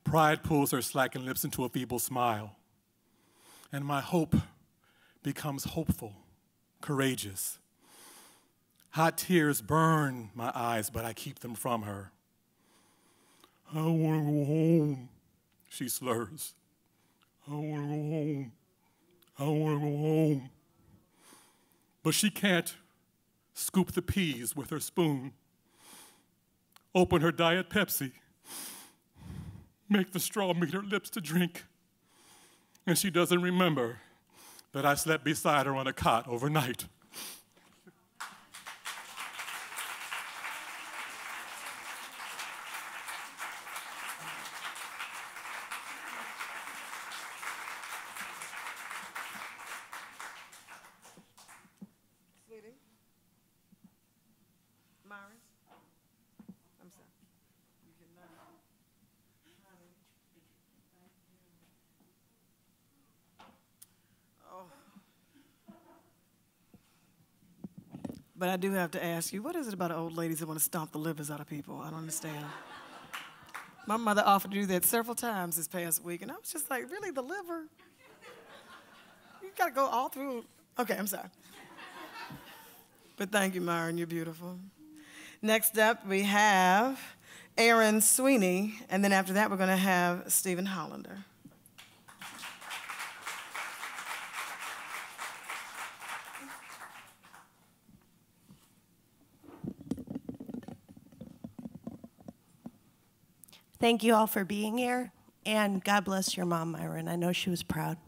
Pride pulls her slackened lips into a feeble smile. And my hope becomes hopeful, courageous. Hot tears burn my eyes, but I keep them from her. "I want to go home," she slurs. "I want to go home. I want to go home." But she can't scoop the peas with her spoon, open her Diet Pepsi, make the straw meet her lips to drink, and she doesn't remember that I slept beside her on a cot overnight.
But I do have to ask you, what is it about old ladies that want to stomp the livers out of people? I don't understand. My mother offered to do that several times this past week, and I was just like, really, the liver? You got to go all through. Okay, I'm sorry. But thank you, Myron, you're beautiful. Next up, we have Aaron Sweeney, and then after that, we're going to have Stephen Hollander.
Thank you all for being here, and God bless your mom, Myron. I know she was proud.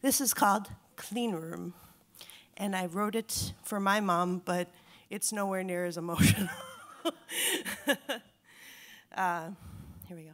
This is called Clean Room, and I wrote it for my mom, but it's nowhere near as emotional. Here we go.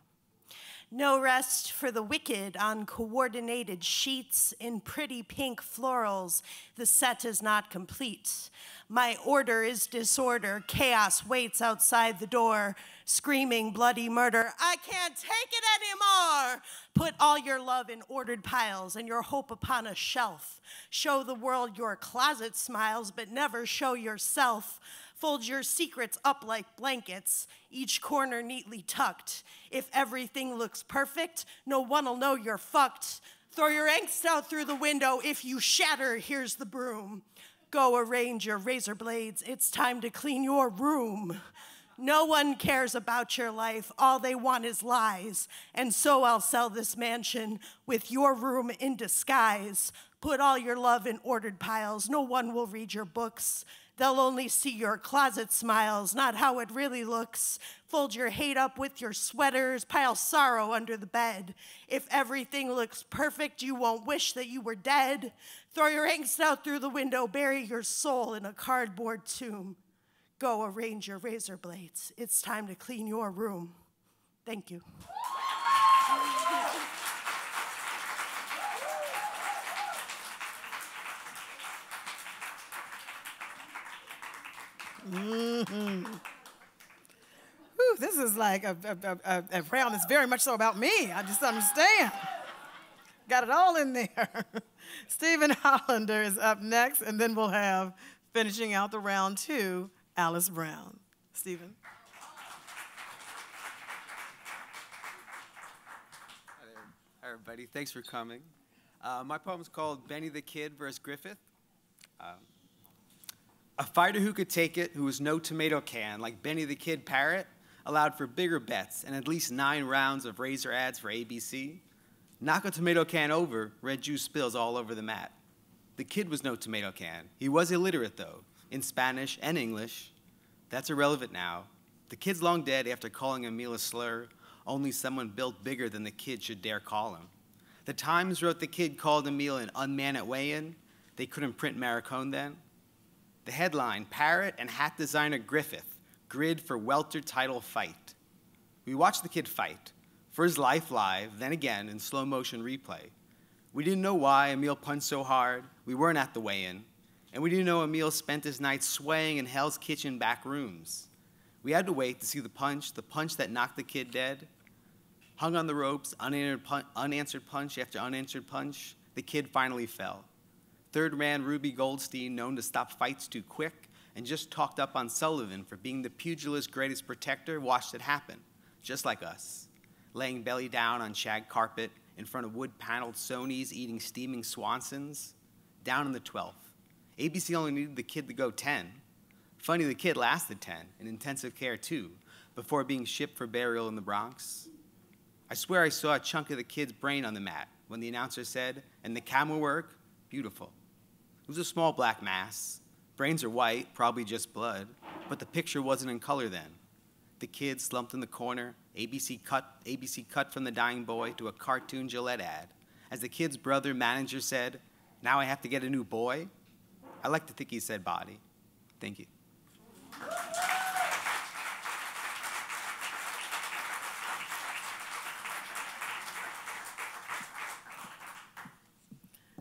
No rest for the wicked on coordinated sheets in pretty pink florals. The set is not complete. My order is disorder. Chaos waits outside the door, screaming bloody murder. I can't take it anymore. Put all your love in ordered piles and your hope upon a shelf. Show the world your closet smiles, but never show yourself. Fold your secrets up like blankets, each corner neatly tucked. If everything looks perfect, no one'll know you're fucked. Throw your angst out through the window. If you shatter, here's the broom. Go arrange your razor blades. It's time to clean your room. No one cares about your life. All they want is lies. And so I'll sell this mansion with your room in disguise. Put all your love in ordered piles. No one will read your books. They'll only see your closet smiles, not how it really looks. Fold your hate up with your sweaters, pile sorrow under the bed. If everything looks perfect, you won't wish that you were dead. Throw your angst out through the window, bury your soul in a cardboard tomb. Go arrange your razor blades. It's time to clean your room. Thank you.
Mm-hmm. Whew, this is like a round that's very much so about me. I just understand. Got it all in there. Stephen Hollander is up next, and then we'll have, finishing out the round 2, Alice Brown. Stephen.
Hi, everybody. Thanks for coming. My poem is called Benny the Kid versus Griffith. A fighter who could take it, who was no tomato can, like Benny the Kid Parrot, allowed for bigger bets and at least 9 rounds of razor ads for ABC. Knock a tomato can over, red juice spills all over the mat. The kid was no tomato can. He was illiterate, though, in Spanish and English. That's irrelevant now. The kid's long dead after calling Emil a slur. Only someone built bigger than the kid should dare call him. The Times wrote the kid called Emil an unman at weigh-in. They couldn't print Maricone then. The headline, Parrot and hat designer Griffith, grid for welter title fight. We watched the kid fight, for his life live, then again in slow motion replay. We didn't know why Emil punched so hard. We weren't at the weigh-in. And we didn't know Emil spent his night swaying in Hell's Kitchen back rooms. We had to wait to see the punch that knocked the kid dead. Hung on the ropes, unanswered punch after unanswered punch, the kid finally fell. Third ran Ruby Goldstein, known to stop fights too quick, and just talked up on Sullivan for being the pugilist's greatest protector, watched it happen, just like us. Laying belly down on shag carpet in front of wood-paneled Sonys, eating steaming Swansons. Down in the 12th. ABC only needed the kid to go 10. Funny, the kid lasted 10, in intensive care too, before being shipped for burial in the Bronx. I swear I saw a chunk of the kid's brain on the mat when the announcer said, and the camera work, beautiful. It was a small black mass. Brains are white, probably just blood, but the picture wasn't in color then. The kid slumped in the corner, ABC cut from the dying boy to a cartoon Gillette ad. As the kid's brother manager said, now I have to get a new boy? I like to think he said body. Thank you.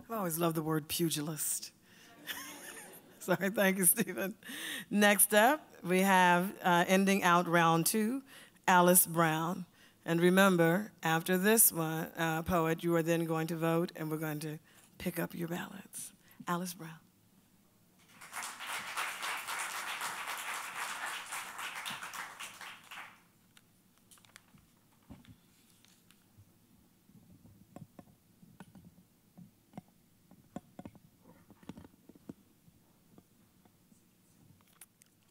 I always love the word pugilist. Sorry, thank you, Stephen. Next up, we have, ending out round 2, Alice Brown. And remember, after this one, poet, you are then going to vote, and we're going to pick up your ballots. Alice Brown.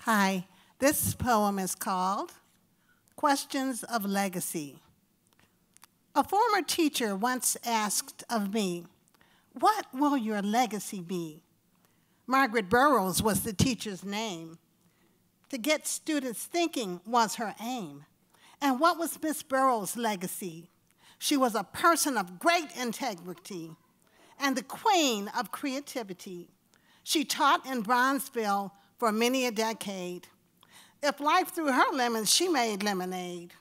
Hi, this poem is called Questions of Legacy. A former teacher once asked of me, "What will your legacy be?" Margaret Burroughs was the teacher's name. To get students thinking was her aim. And what was Miss Burroughs' legacy? She was a person of great integrity and the queen of creativity. She taught in Bronzeville for many a decade. If life threw her lemons, she made lemonade.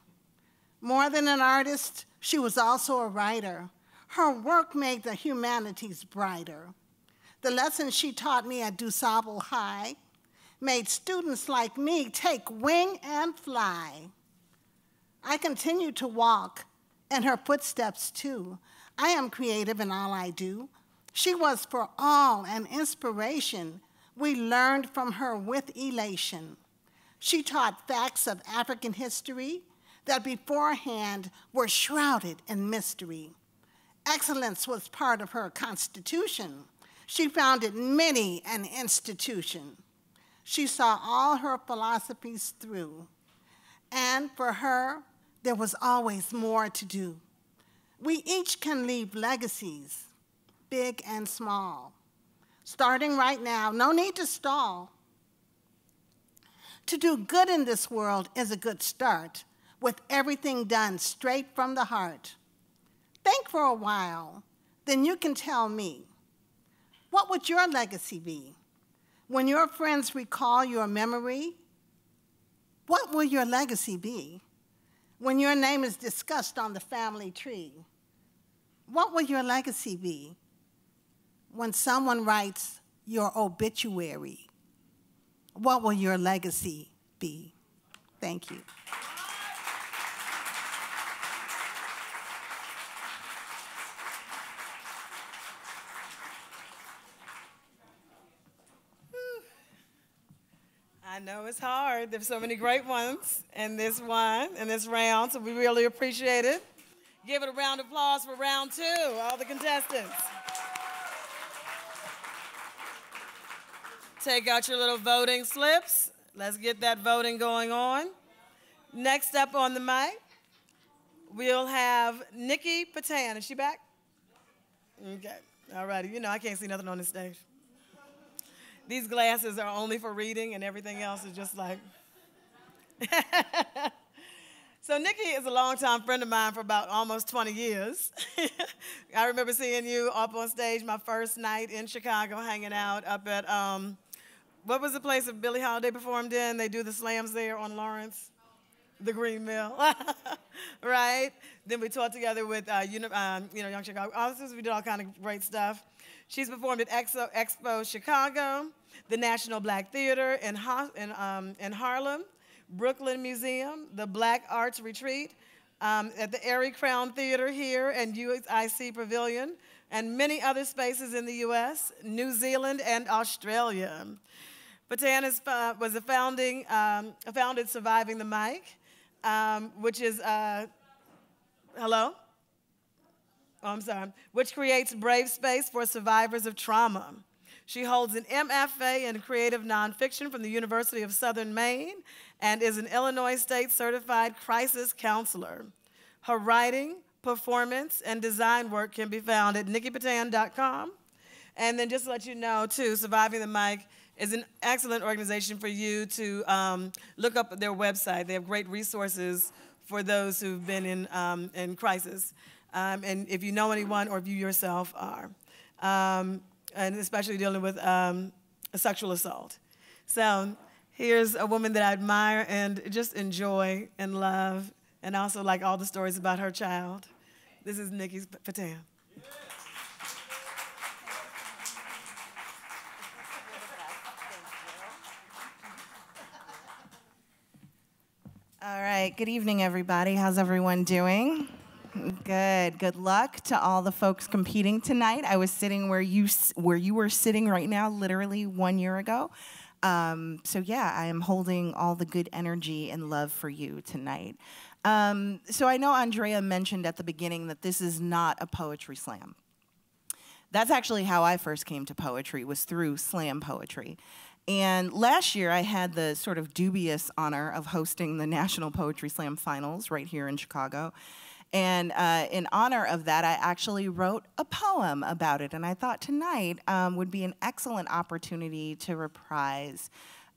More than an artist, she was also a writer. Her work made the humanities brighter. The lessons she taught me at DuSable High made students like me take wing and fly. I continue to walk in her footsteps too. I am creative in all I do. She was for all an inspiration. We learned from her with elation. She taught facts of African history that beforehand were shrouded in mystery. Excellence was part of her constitution. She founded many an institution. She saw all her philosophies through. And for her, there was always more to do. We each can leave legacies, big and small. Starting right now, no need to stall. To do good in this world is a good start, with everything done straight from the heart. Think for a while, then you can tell me, what would your legacy be? When your friends recall your memory, what will your legacy be? When your name is discussed on the family tree, what will your legacy be? When someone writes your obituary, what will your legacy be? Thank you.
I know it's hard. There's so many great ones in this one, in this round, so we really appreciate it. Give it a round of applause for round 2, all the contestants. Take out your little voting slips. Let's get that voting going on. Next up on the mic, we'll have Nikki Patan. Is she back? Okay, all righty. You know, I can't see nothing on this stage. These glasses are only for reading, and everything else is just like. So Nikki is a longtime friend of mine for about almost 20 years. I remember seeing you up on stage my first night in Chicago, hanging out up at, what was the place that Billie Holiday performed in? They do the slams there on Lawrence, the Green Mill, right? Then we toured together with, Young Chicago Officers. We did all kind of great stuff. She's performed at Expo Chicago, the National Black Theater in Harlem, Brooklyn Museum, the Black Arts Retreat, at the Erie Crown Theater here and UIC Pavilion, and many other spaces in the U.S., New Zealand, and Australia. Patan founded Surviving the Mic, which is, hello? Oh, I'm sorry, which creates brave space for survivors of trauma. She holds an MFA in creative nonfiction from the University of Southern Maine and is an Illinois State Certified Crisis Counselor. Her writing, performance, and design work can be found at nikkipatan.com. And then just to let you know, too, Surviving the Mic is an excellent organization for you to look up their website. They have great resources for those who've been in crisis. And if you know anyone or if you yourself are, and especially dealing with a sexual assault. So here's a woman that I admire and just enjoy and love, and also like all the stories about her child. This is Nikki Patan.
All right, good evening, everybody. How's everyone doing? Good. Good luck to all the folks competing tonight. I was sitting where you were sitting right now, literally 1 year ago. So yeah, I am holding all the good energy and love for you tonight. So I know Andrea mentioned at the beginning that this is not a poetry slam. That's actually how I first came to poetry, was through slam poetry. And last year, I had the sort of dubious honor of hosting the National Poetry Slam Finals right here in Chicago. And in honor of that, I actually wrote a poem about it. And I thought tonight would be an excellent opportunity to reprise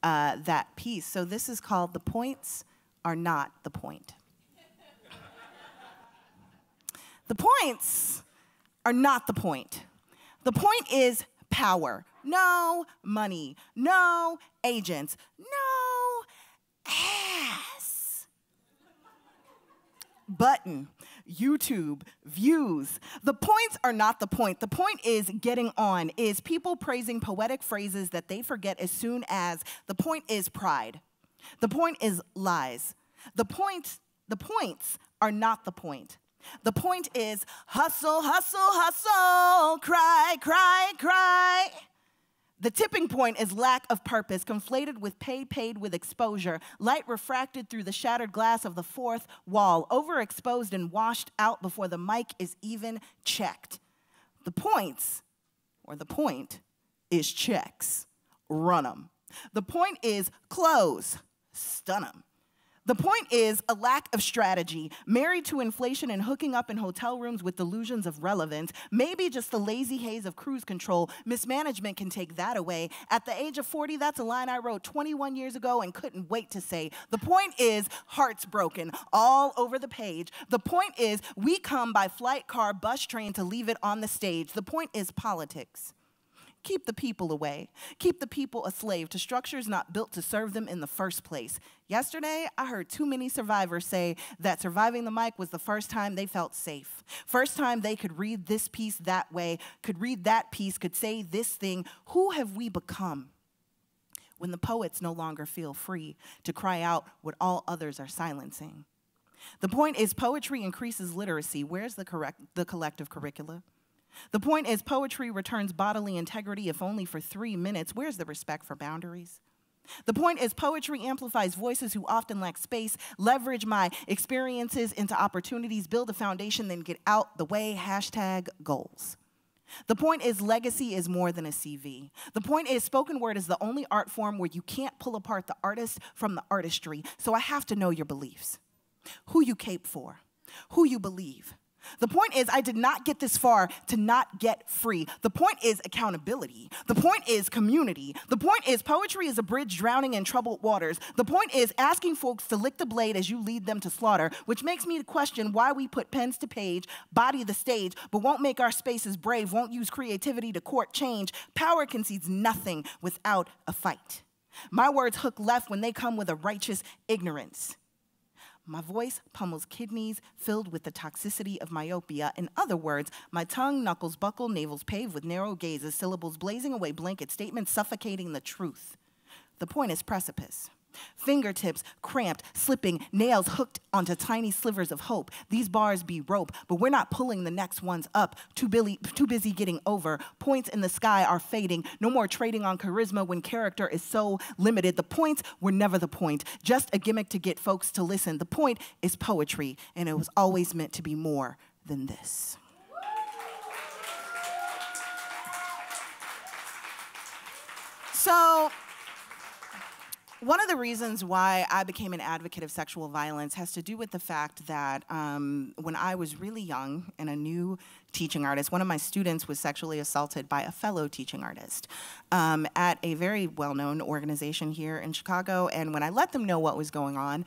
that piece. So this is called The Points Are Not the Point. The points are not the point. The point is power. No money. No agents. No ass. Button. YouTube, views. The points are not the point. The point is getting on, is people praising poetic phrases that they forget as soon as. The point is pride. The point is lies. The points are not the point. The point is hustle, hustle, hustle, cry, cry, cry. The tipping point is lack of purpose, conflated with pay paid with exposure, light refracted through the shattered glass of the fourth wall, overexposed and washed out before the mic is even checked. The points, or the point, is checks. Run 'em. The point is close. Stun 'em. The point is a lack of strategy, married to inflation and hooking up in hotel rooms with delusions of relevance, maybe just the lazy haze of cruise control. Mismanagement can take that away. At the age of 40, that's a line I wrote 21 years ago and couldn't wait to say. The point is hearts broken all over the page. The point is we come by flight, car, bus, train to leave it on the stage. The point is politics. Keep the people away. Keep the people a slave to structures not built to serve them in the first place. Yesterday, I heard too many survivors say that surviving the mic was the first time they felt safe. First time they could read this piece that way, could read that piece, could say this thing. Who have we become when the poets no longer feel free to cry out what all others are silencing? The point is poetry increases literacy. Where's the collective curricula? The point is poetry returns bodily integrity, if only for 3 minutes. Where's the respect for boundaries? The point is poetry amplifies voices who often lack space, leverage my experiences into opportunities, build a foundation, then get out the way, #goals. The point is legacy is more than a CV. The point is spoken word is the only art form where you can't pull apart the artist from the artistry. So I have to know your beliefs, who you cape for, who you believe. The point is, I did not get this far to not get free. The point is accountability. The point is community. The point is poetry is a bridge drowning in troubled waters. The point is asking folks to lick the blade as you lead them to slaughter, which makes me question why we put pens to page, body the stage, but won't make our spaces brave, won't use creativity to court change. Power concedes nothing without a fight. My words hook left when they come with a righteous ignorance. My voice pummels kidneys filled with the toxicity of myopia. In other words, my tongue, knuckles buckle, navels paved with narrow gazes, syllables blazing away blanket statements, suffocating the truth. The point is precipice. Fingertips cramped, slipping, nails hooked onto tiny slivers of hope. These bars be rope, but we're not pulling the next ones up. Too busy getting over. Points in the sky are fading. No more trading on charisma when character is so limited. The points were never the point, just a gimmick to get folks to listen. The point is poetry, and it was always meant to be more than this. So, one of the reasons why I became an advocate of sexual violence has to do with the fact that when I was really young and a new teaching artist, one of my students was sexually assaulted by a fellow teaching artist at a very well-known organization here in Chicago. And when I let them know what was going on,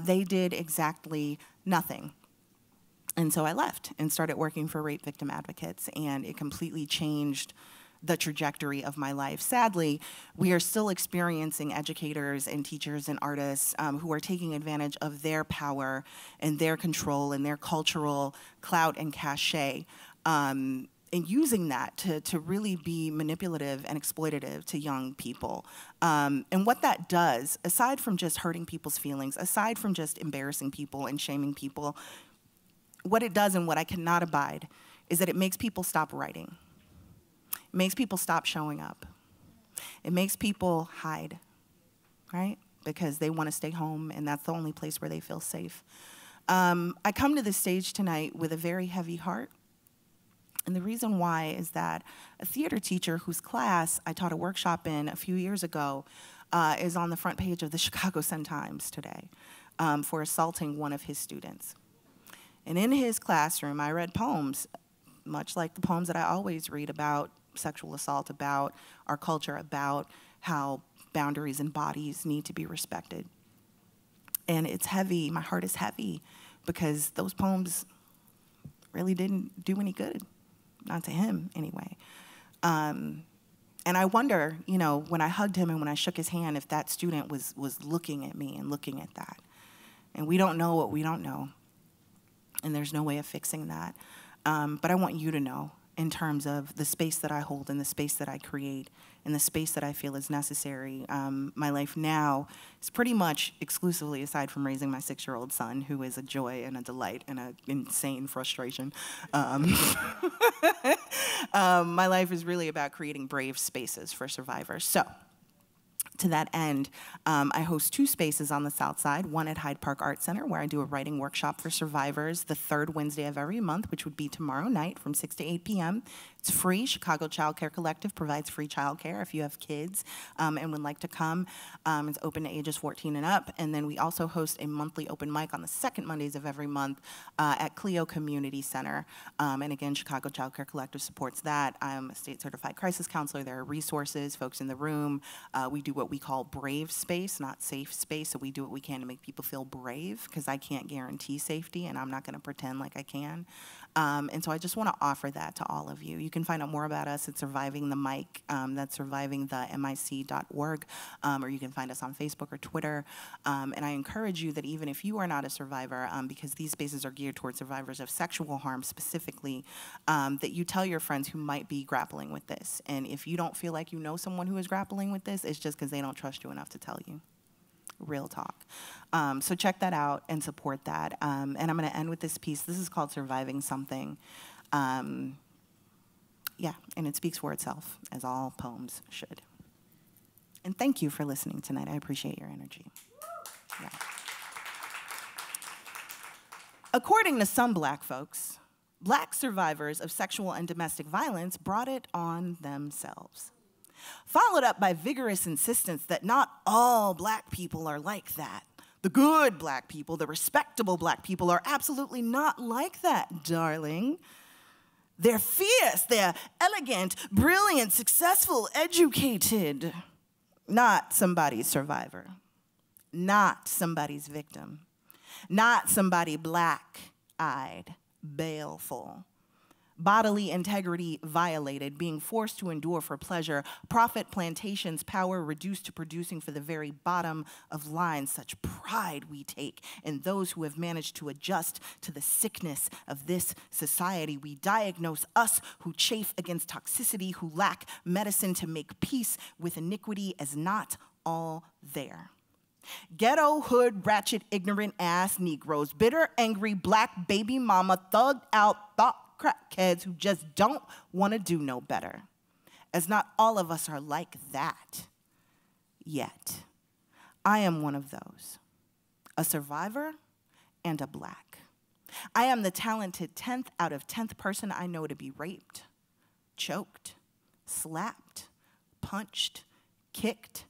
they did exactly nothing. And so I left and started working for rape victim advocates, and it completely changed the trajectory of my life. Sadly, we are still experiencing educators and teachers and artists who are taking advantage of their power and their control and their cultural clout and cachet, and using that to really be manipulative and exploitative to young people. And what that does, aside from just hurting people's feelings, aside from just embarrassing people and shaming people, what it does and what I cannot abide is that it makes people stop writing. It makes people stop showing up. It makes people hide, right? Because they want to stay home, and that's the only place where they feel safe. I come to this stage tonight with a very heavy heart. And the reason why is that a theater teacher whose class I taught a workshop in a few years ago is on the front page of the Chicago Sun-Times today for assaulting one of his students. And in his classroom, I read poems, much like the poems that I always read about sexual assault, about our culture, about how boundaries and bodies need to be respected. And it's heavy, my heart is heavy, because those poems really didn't do any good, not to him anyway. And I wonder, you know, when I hugged him and when I shook his hand, if that student was looking at me and looking at that. And we don't know what we don't know, and there's no way of fixing that. But I want you to know, in terms of the space that I hold and the space that I create and the space that I feel is necessary. My life now is pretty much exclusively, aside from raising my 6-year-old son, who is a joy and a delight and an insane frustration. My life is really about creating brave spaces for survivors. So, To that end, I host 2 spaces on the South Side, one at Hyde Park Art Center, where I do a writing workshop for survivors the 3rd Wednesday of every month, which would be tomorrow night from 6 to 8 p.m. It's free. Chicago Child Care Collective provides free child care if you have kids and would like to come. It's open to ages 14 and up. And then we also host a monthly open mic on the 2nd Mondays of every month at Clio Community Center. And again, Chicago Child Care Collective supports that. I'm a state-certified crisis counselor. There are resources, folks in the room. We do what we call brave space, not safe space. So we do what we can to make people feel brave, because I can't guarantee safety, and I'm not going to pretend like I can. And so I just want to offer that to all of you. You can find out more about us at Surviving the Mic. That's survivingthemic.org, or you can find us on Facebook or Twitter. And I encourage you that even if you are not a survivor, because these spaces are geared towards survivors of sexual harm specifically, that you tell your friends who might be grappling with this. And if you don't feel like you know someone who is grappling with this, it's just because they don't trust you enough to tell you. Real talk. So check that out and support that. And I'm going to end with this piece. This is called Surviving Something. Yeah, and it speaks for itself, as all poems should. And thank you for listening tonight. I appreciate your energy. Yeah. According to some Black folks, Black survivors of sexual and domestic violence brought it on themselves. Followed up by vigorous insistence that not all Black people are like that. The good Black people, the respectable Black people are absolutely not like that, darling. They're fierce, they're elegant, brilliant, successful, educated. Not somebody's survivor. Not somebody's victim. Not somebody black-eyed, baleful. Bodily integrity violated, being forced to endure for pleasure, profit plantations' power reduced to producing for the very bottom of line. Such pride we take in those who have managed to adjust to the sickness of this society. We diagnose us who chafe against toxicity, who lack medicine to make peace with iniquity, as not all there. Ghetto, hood, ratchet, ignorant ass Negroes, bitter, angry, Black baby mama, thugged out, thought crackheads who just don't want to do no better. As not all of us are like that yet. I am one of those, a survivor and a Black. I am the talented 10th out of 10th person I know to be raped, choked, slapped, punched, kicked,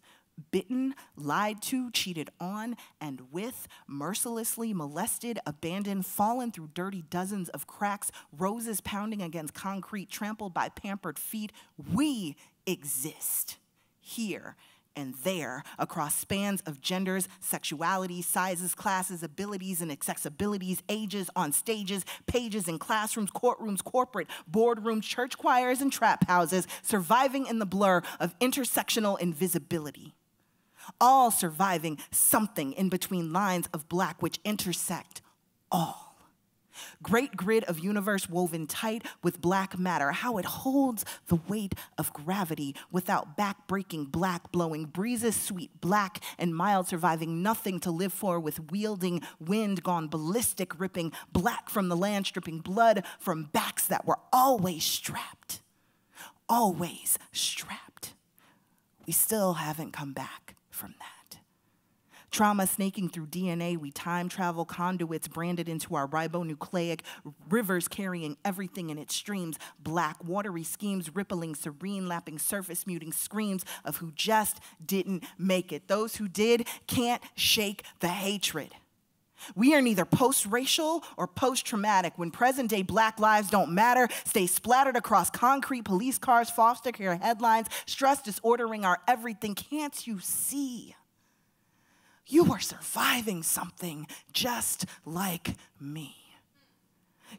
bitten, lied to, cheated on, and with, mercilessly molested, abandoned, fallen through dirty dozens of cracks, roses pounding against concrete, trampled by pampered feet. We exist here and there across spans of genders, sexuality, sizes, classes, abilities, and accessibilities, ages, on stages, pages in classrooms, courtrooms, corporate boardrooms, church choirs, and trap houses, surviving in the blur of intersectional invisibility. All surviving something in between lines of Black which intersect all. Great grid of universe woven tight with Black matter, how it holds the weight of gravity without back-breaking, Black-blowing breezes, sweet Black and mild, surviving nothing to live for with wielding wind gone ballistic, ripping Black from the land, stripping blood from backs that were always strapped. Always strapped. We still haven't come back from that. Trauma snaking through DNA, we time travel, conduits branded into our ribonucleic, rivers carrying everything in its streams, Black watery schemes, rippling, serene, lapping, surface muting screams of who just didn't make it. Those who did can't shake the hatred. We are neither post-racial or post-traumatic when present-day Black lives don't matter, stay splattered across concrete, police cars, foster care headlines, stress disordering our everything. Can't you see? You are surviving something just like me.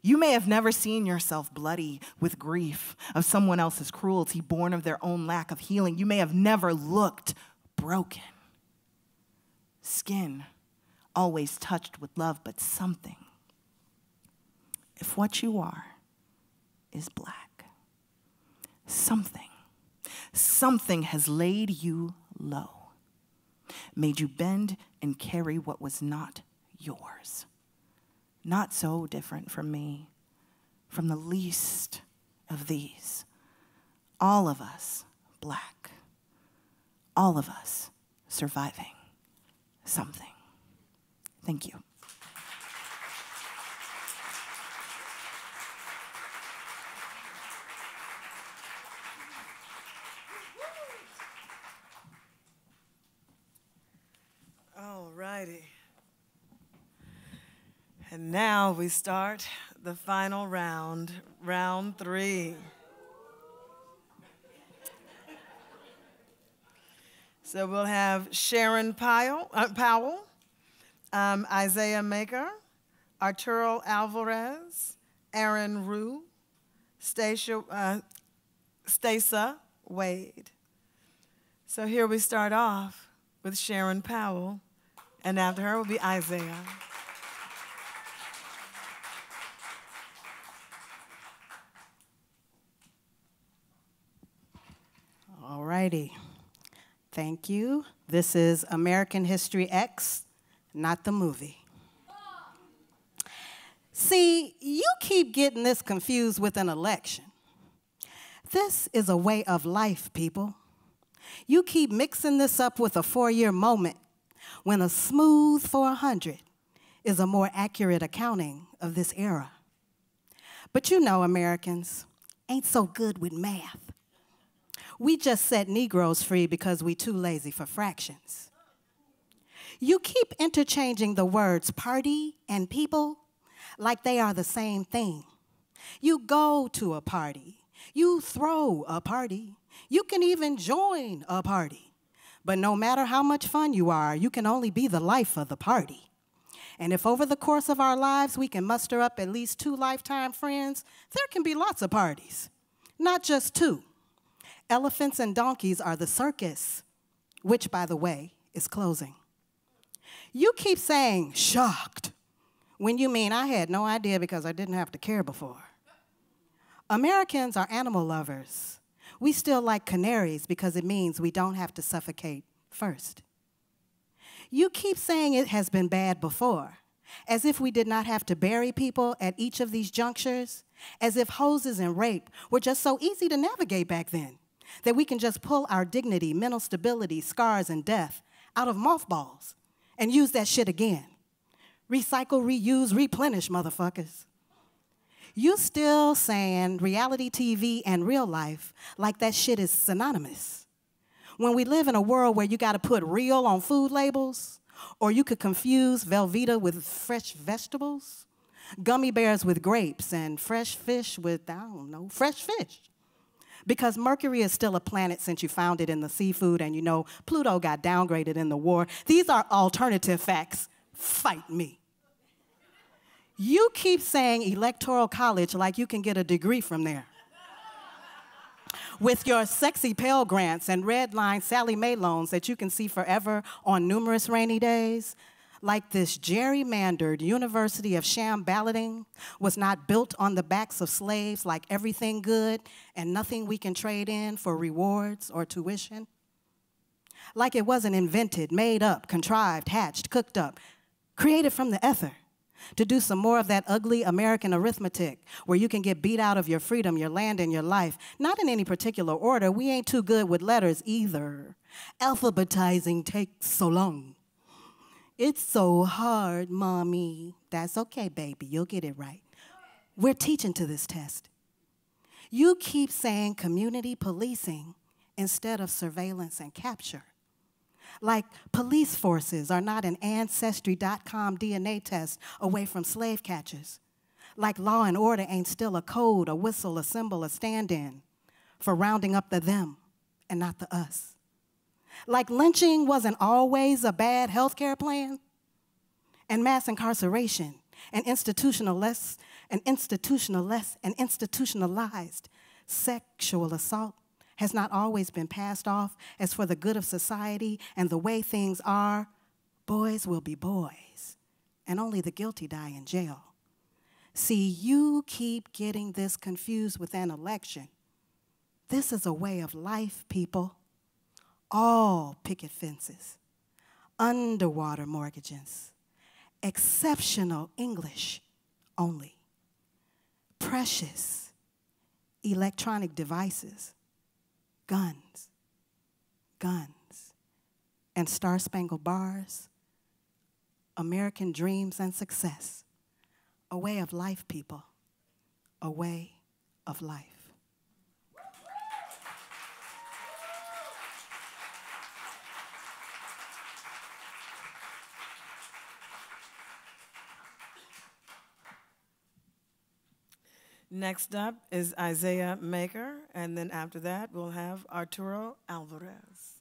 You may have never seen yourself bloody with grief of someone else's cruelty, born of their own lack of healing. You may have never looked broken. Skin always touched with love, but something, if what you are is Black, something has laid you low, made you bend and carry what was not yours. Not so different from me, from the least of these. All of us Black, all of us surviving something. Thank you.
All righty. And now we start the final round, round 3. So we'll have Sharon Powell, Isaiah Maker, Arturo Alvarez, Aaron Rue, Stacey Wade. So here we start off with Sharon Powell, and after her will be Isaiah.
All righty. Thank you. This is American History X, not the movie. See, you keep getting this confused with an election. This is a way of life, people. You keep mixing this up with a 4-year moment when a smooth 400 is a more accurate accounting of this era. But you know, Americans ain't so good with math. We just set Negroes free because we too lazy for fractions. You keep interchanging the words party and people like they are the same thing. You go to a party. You throw a party. You can even join a party. But no matter how much fun you are, you can only be the life of the party. And if over the course of our lives we can muster up at least 2 lifetime friends, there can be lots of parties, not just 2. Elephants and donkeys are the circus, which, by the way, is closing. You keep saying shocked when you mean I had no idea because I didn't have to care before. Americans are animal lovers. We still like canaries because it means we don't have to suffocate first. You keep saying it has been bad before, as if we did not have to bury people at each of these junctures, as if hoses and rape were just so easy to navigate back then, that we can just pull our dignity, mental stability, scars, and death out of mothballs and use that shit again. Recycle, reuse, replenish, motherfuckers. You still saying reality TV and real life like that shit is synonymous. When we live in a world where you gotta put real on food labels, or you could confuse Velveeta with fresh vegetables, gummy bears with grapes, and fresh fish with, I don't know, fresh fish. Because Mercury is still a planet since you found it in the seafood, and you know Pluto got downgraded in the war. These are alternative facts. Fight me. You keep saying electoral college like you can get a degree from there. With your sexy Pell Grants and red line Sally Mae loans that you can see forever on numerous rainy days, like this gerrymandered University of sham balloting was not built on the backs of slaves like everything good and nothing we can trade in for rewards or tuition. Like it wasn't invented, made up, contrived, hatched, cooked up, created from the ether to do some more of that ugly American arithmetic where you can get beat out of your freedom, your land, and your life. Not in any particular order. We ain't too good with letters either. Alphabetizing takes so long. It's so hard, Mommy. That's okay, baby. You'll get it right. We're teaching to this test. You keep saying community policing instead of surveillance and capture. Like police forces are not an Ancestry.com DNA test away from slave catchers. Like law and order ain't still a code, a whistle, a symbol, a stand-in for rounding up the them and not the us. Like lynching wasn't always a bad healthcare plan, and mass incarceration and institutionalized sexual assault has not always been passed off as for the good of society and the way things are. Boys will be boys, and only the guilty die in jail. See, you keep getting this confused with an election. This is a way of life, people. All picket fences, underwater mortgages, exceptional English only, precious electronic devices, guns, guns,
and star-spangled bars, American dreams and success. A way of life, people. A way of life.
Next up is Isaiah Maker, and then after that, we'll have Arturo Alvarez.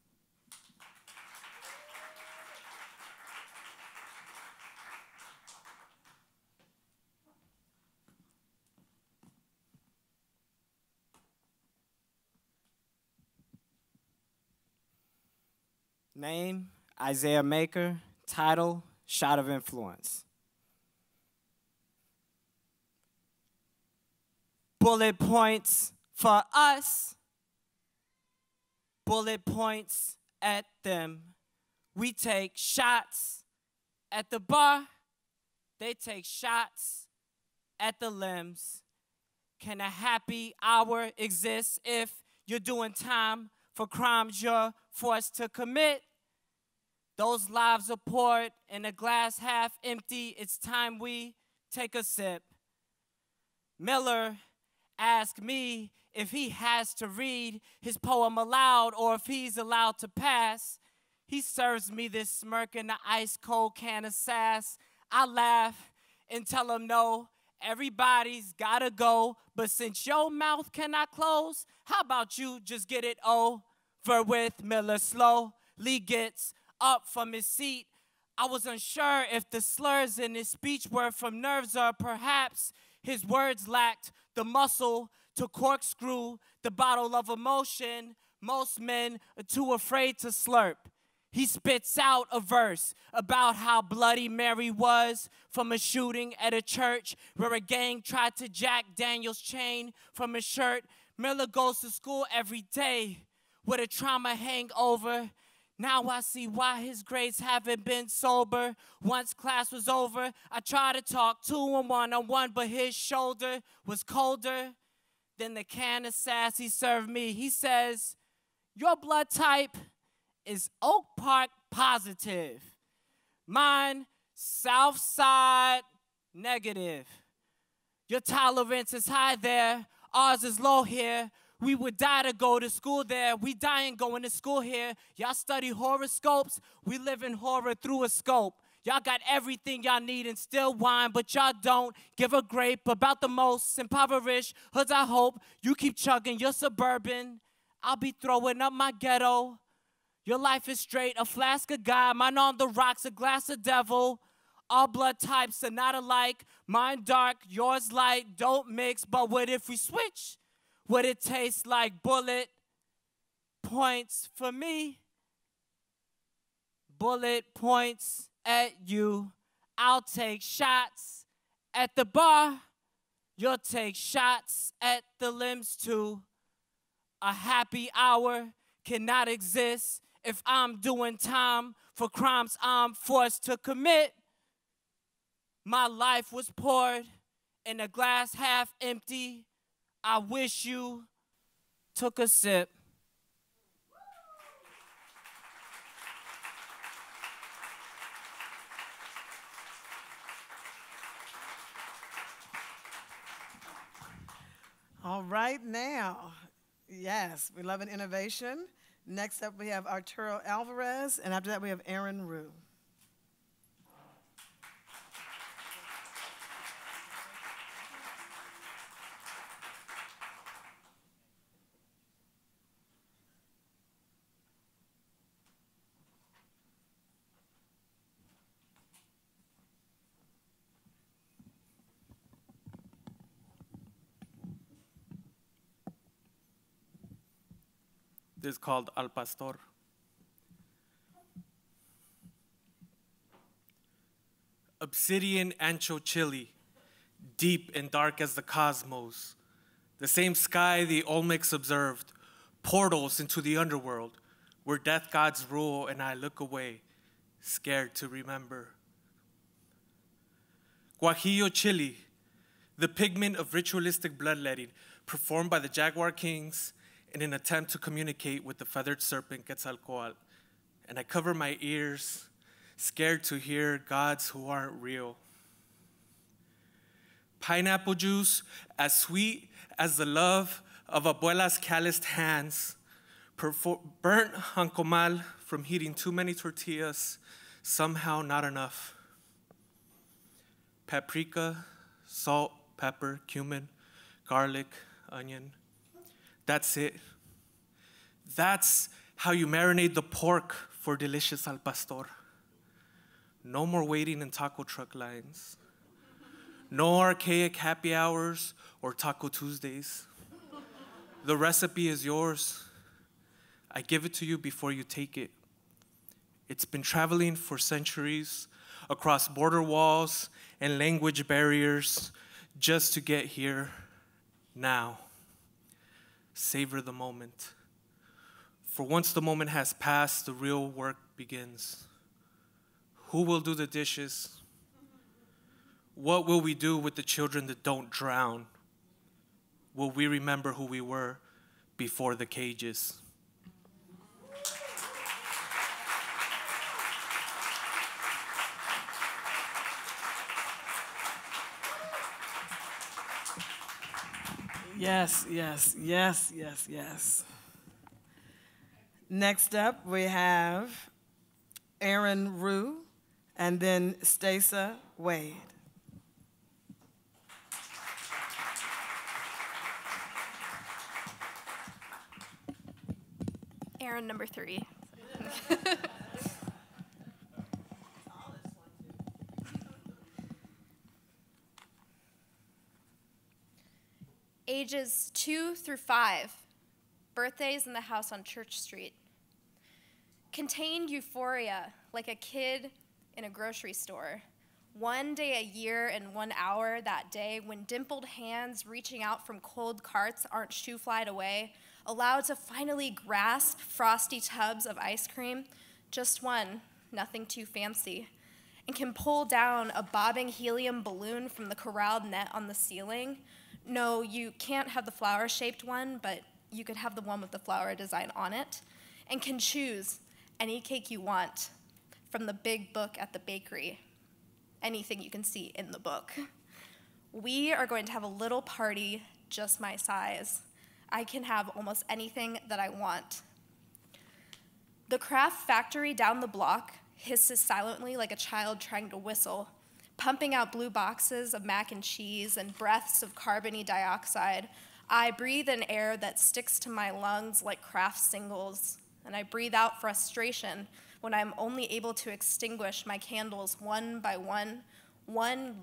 Name, Isaiah Maker. Title, Shot of Influence. Bullet points for us. Bullet points at them. We take shots at the bar. They take shots at the limbs. Can a happy hour exist if you're doing time for crimes you're forced to commit? Those lives are poured in a glass half empty. It's time we take a sip. Miller asked me if he has to read his poem aloud or if he's allowed to pass. He serves me this smirk in the ice cold can of sass. I laugh and tell him no, everybody's gotta go. But since your mouth cannot close, how about you just get it over with? Miller slowly gets up from his seat. I was unsure if the slurs in his speech were from nerves or perhaps his words lacked the muscle to corkscrew the bottle of emotion. Most men are too afraid to slurp. He spits out a verse about how Bloody Mary was from a shooting at a church where a gang tried to jack Daniel's chain from his shirt. Miller goes to school every day with a trauma hangover. Now I see why his grades haven't been sober. Once class was over, I tried to talk to him one-on-one, but his shoulder was colder than the can of sass he served me. He says, your blood type is Oak Park positive. Mine, South Side negative. Your tolerance is high there, ours is low here. We would die to go to school there. We dying going to school here. Y'all study horoscopes. We live in horror through a scope. Y'all got everything y'all need and still whine, but y'all don't give a grape about the most impoverished hoods. I hope you keep chugging your Suburban. I'll be throwing up my ghetto. Your life is straight, a flask of God. Mine on the rocks, a glass of devil. All blood types are not alike. Mine dark, yours light. Don't mix, but what if we switch? Would it taste like bullet points for me? Bullet points at you. I'll take shots at the bar. You'll take shots at the limbs too. A happy hour cannot exist if I'm doing time for crimes I'm forced to commit. My life was poured in a glass half empty. I wish you took a sip.
All right now, yes, we love an innovation. Next up we have Arturo Alvarez, and after that we have Aaron Rue.
This is called Al Pastor. Obsidian ancho chili, deep and dark as the cosmos. The same sky the Olmecs observed, portals into the underworld, where death gods rule, and I look away, scared to remember. Guajillo chili, the pigment of ritualistic bloodletting, performed by the Jaguar Kings in an attempt to communicate with the feathered serpent Quetzalcoatl. and I cover my ears, scared to hear gods who aren't real. Pineapple juice, as sweet as the love of abuela's calloused hands, burnt on comal from heating too many tortillas, somehow not enough. Paprika, salt, pepper, cumin, garlic, onion. That's it. That's how you marinate the pork for delicious al pastor. No more waiting in taco truck lines. No archaic happy hours or Taco Tuesdays. The recipe is yours. I give it to you before you take it. It's been traveling for centuries across border walls and language barriers just to get here now. Savor the moment. For once the moment has passed, the real work begins. Who will do the dishes? What will we do with the children that don't drown? Will we remember who we were before the cages?
Yes, yes, yes, yes, yes. Next up, we have Aaron Rue and then Stacey Wade.
Aaron, number 3. Ages 2 through 5, birthdays in the house on Church Street. Contained euphoria like a kid in a grocery store. One day a year and 1 hour that day when dimpled hands reaching out from cold carts aren't shoe-flied away, allowed to finally grasp frosty tubs of ice cream, just one, nothing too fancy, and can pull down a bobbing helium balloon from the corralled net on the ceiling. No, you can't have the flower-shaped one, but you could have the one with the flower design on it, and can choose any cake you want from the big book at the bakery, anything you can see in the book. We are going to have a little party just my size. I can have almost anything that I want. The craft factory down the block hisses silently like a child trying to whistle, pumping out blue boxes of mac and cheese and breaths of carbon dioxide. I breathe in air that sticks to my lungs like craft singles, and I breathe out frustration when I'm only able to extinguish my candles one by one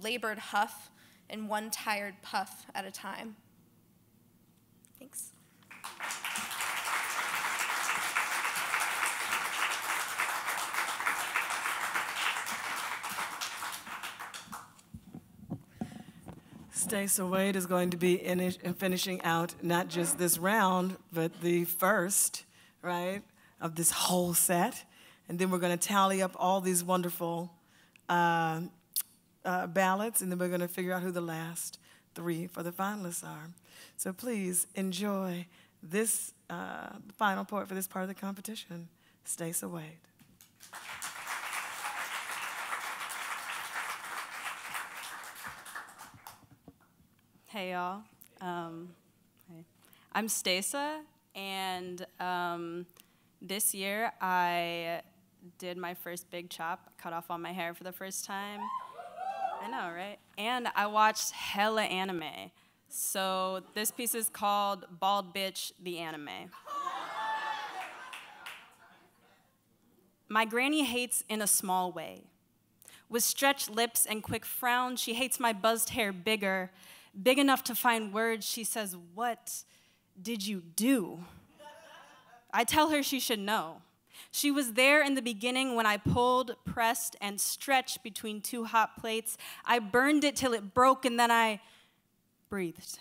labored huff and one tired puff at a time. Thanks.
Stacey Wade is going to be finishing out not just this round, but the first, right, of this whole set. And then we're going to tally up all these wonderful ballots, and then we're going to figure out who the last 3 for the finalists are. So please enjoy this final part for this part of the competition, Stacey Wade.
Hey, y'all. I'm Stacey, and this year I did my first big chop, cut off all my hair for the first time. I know, right? And I watched hella anime. So this piece is called Bald Bitch, the Anime. My granny hates in a small way. With stretched lips and quick frowns, she hates my buzzed hair bigger, big enough to find words. She says, "What did you do?" I tell her she should know. She was there in the beginning when I pulled, pressed, and stretched between 2 hot plates. I burned it till it broke, and then I breathed.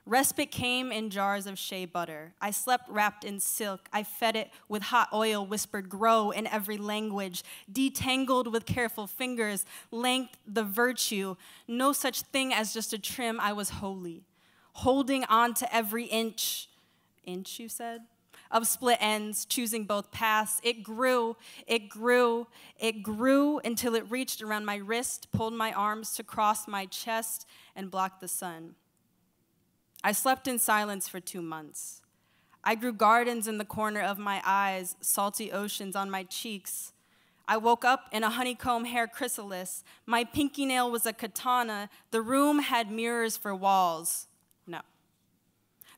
Respite came in jars of shea butter. I slept wrapped in silk. I fed it with hot oil, whispered grow in every language, detangled with careful fingers, length the virtue. No such thing as just a trim, I was holy. Holding on to every inch, you said? of split ends, choosing both paths. It grew, it grew, it grew until it reached around my wrist, pulled my arms to cross my chest, and blocked the sun. I slept in silence for 2 months. I grew gardens in the corner of my eyes, salty oceans on my cheeks. I woke up in a honeycomb hair chrysalis. My pinky nail was a katana. The room had mirrors for walls. No.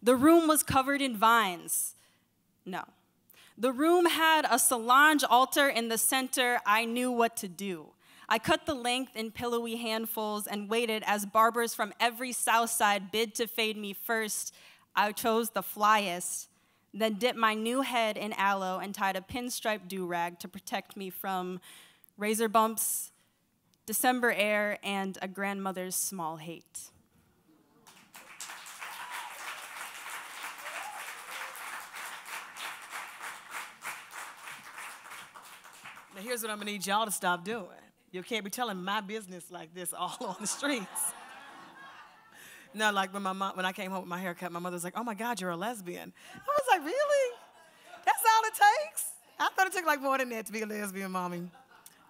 The room was covered in vines. No. The room had a Solange altar in the center. I knew what to do. I cut the length in pillowy handfuls and waited as barbers from every south side bid to fade me first. I chose the flyest, then dipped my new head in aloe and tied a pinstripe do-rag to protect me from razor bumps, December air, and a grandmother's small hate.
Now here's what I'm gonna need y'all to stop doing. You can't be telling my business like this all on the streets. No, like when I came home with my haircut, my mother was like, "Oh my God, you're a lesbian." I was like, "Really? That's all it takes?" I thought it took like more than that to be a lesbian, mommy.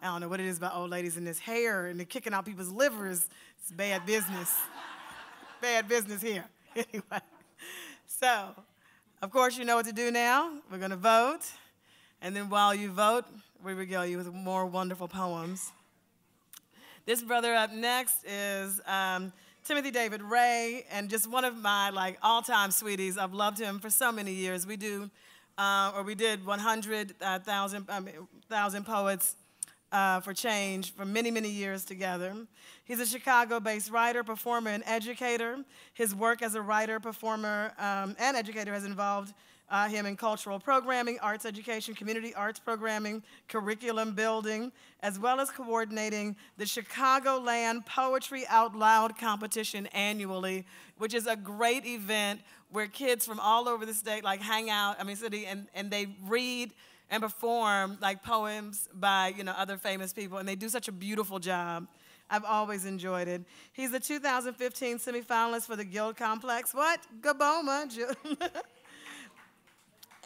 I don't know what it is about old ladies and this hair and they're kicking out people's livers. It's bad business. Bad business here. Anyway, so of course you know what to do now. We're gonna vote, and then while you vote, we regale you with more wonderful poems. This brother up next is Timothy David Ray, and just one of my all-time sweeties. I've loved him for so many years. We did 100,000 poets for change for many, many years together. He's a Chicago-based writer, performer, and educator. His work as a writer, performer, and educator has involved him in cultural programming, arts education, community arts programming, curriculum building, as well as coordinating the Chicagoland Poetry Out Loud competition annually, which is a great event where kids from all over the state hang out, city, and they read and perform poems by other famous people, and they do such a beautiful job. I've always enjoyed it. He's the 2015 semifinalist for the Guild Complex. What? Gaboma.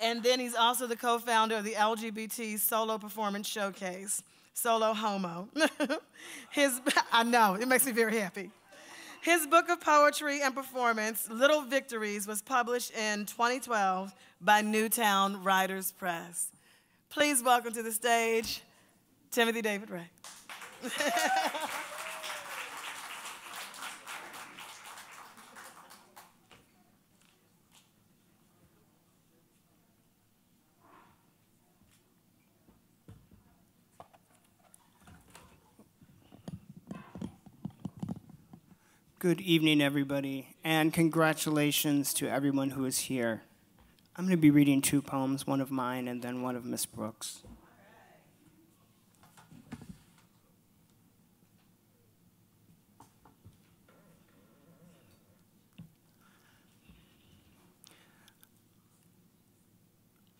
And then he's also the co-founder of the LGBT Solo Performance Showcase, Solo Homo. I know, it makes me very happy. His book of poetry and performance, Little Victories, was published in 2012 by Newtown Writers Press. Please welcome to the stage, Timothy David Ray.
Good evening, everybody, and congratulations to everyone who is here. I'm going to be reading 2 poems, one of mine and then one of Miss Brooks.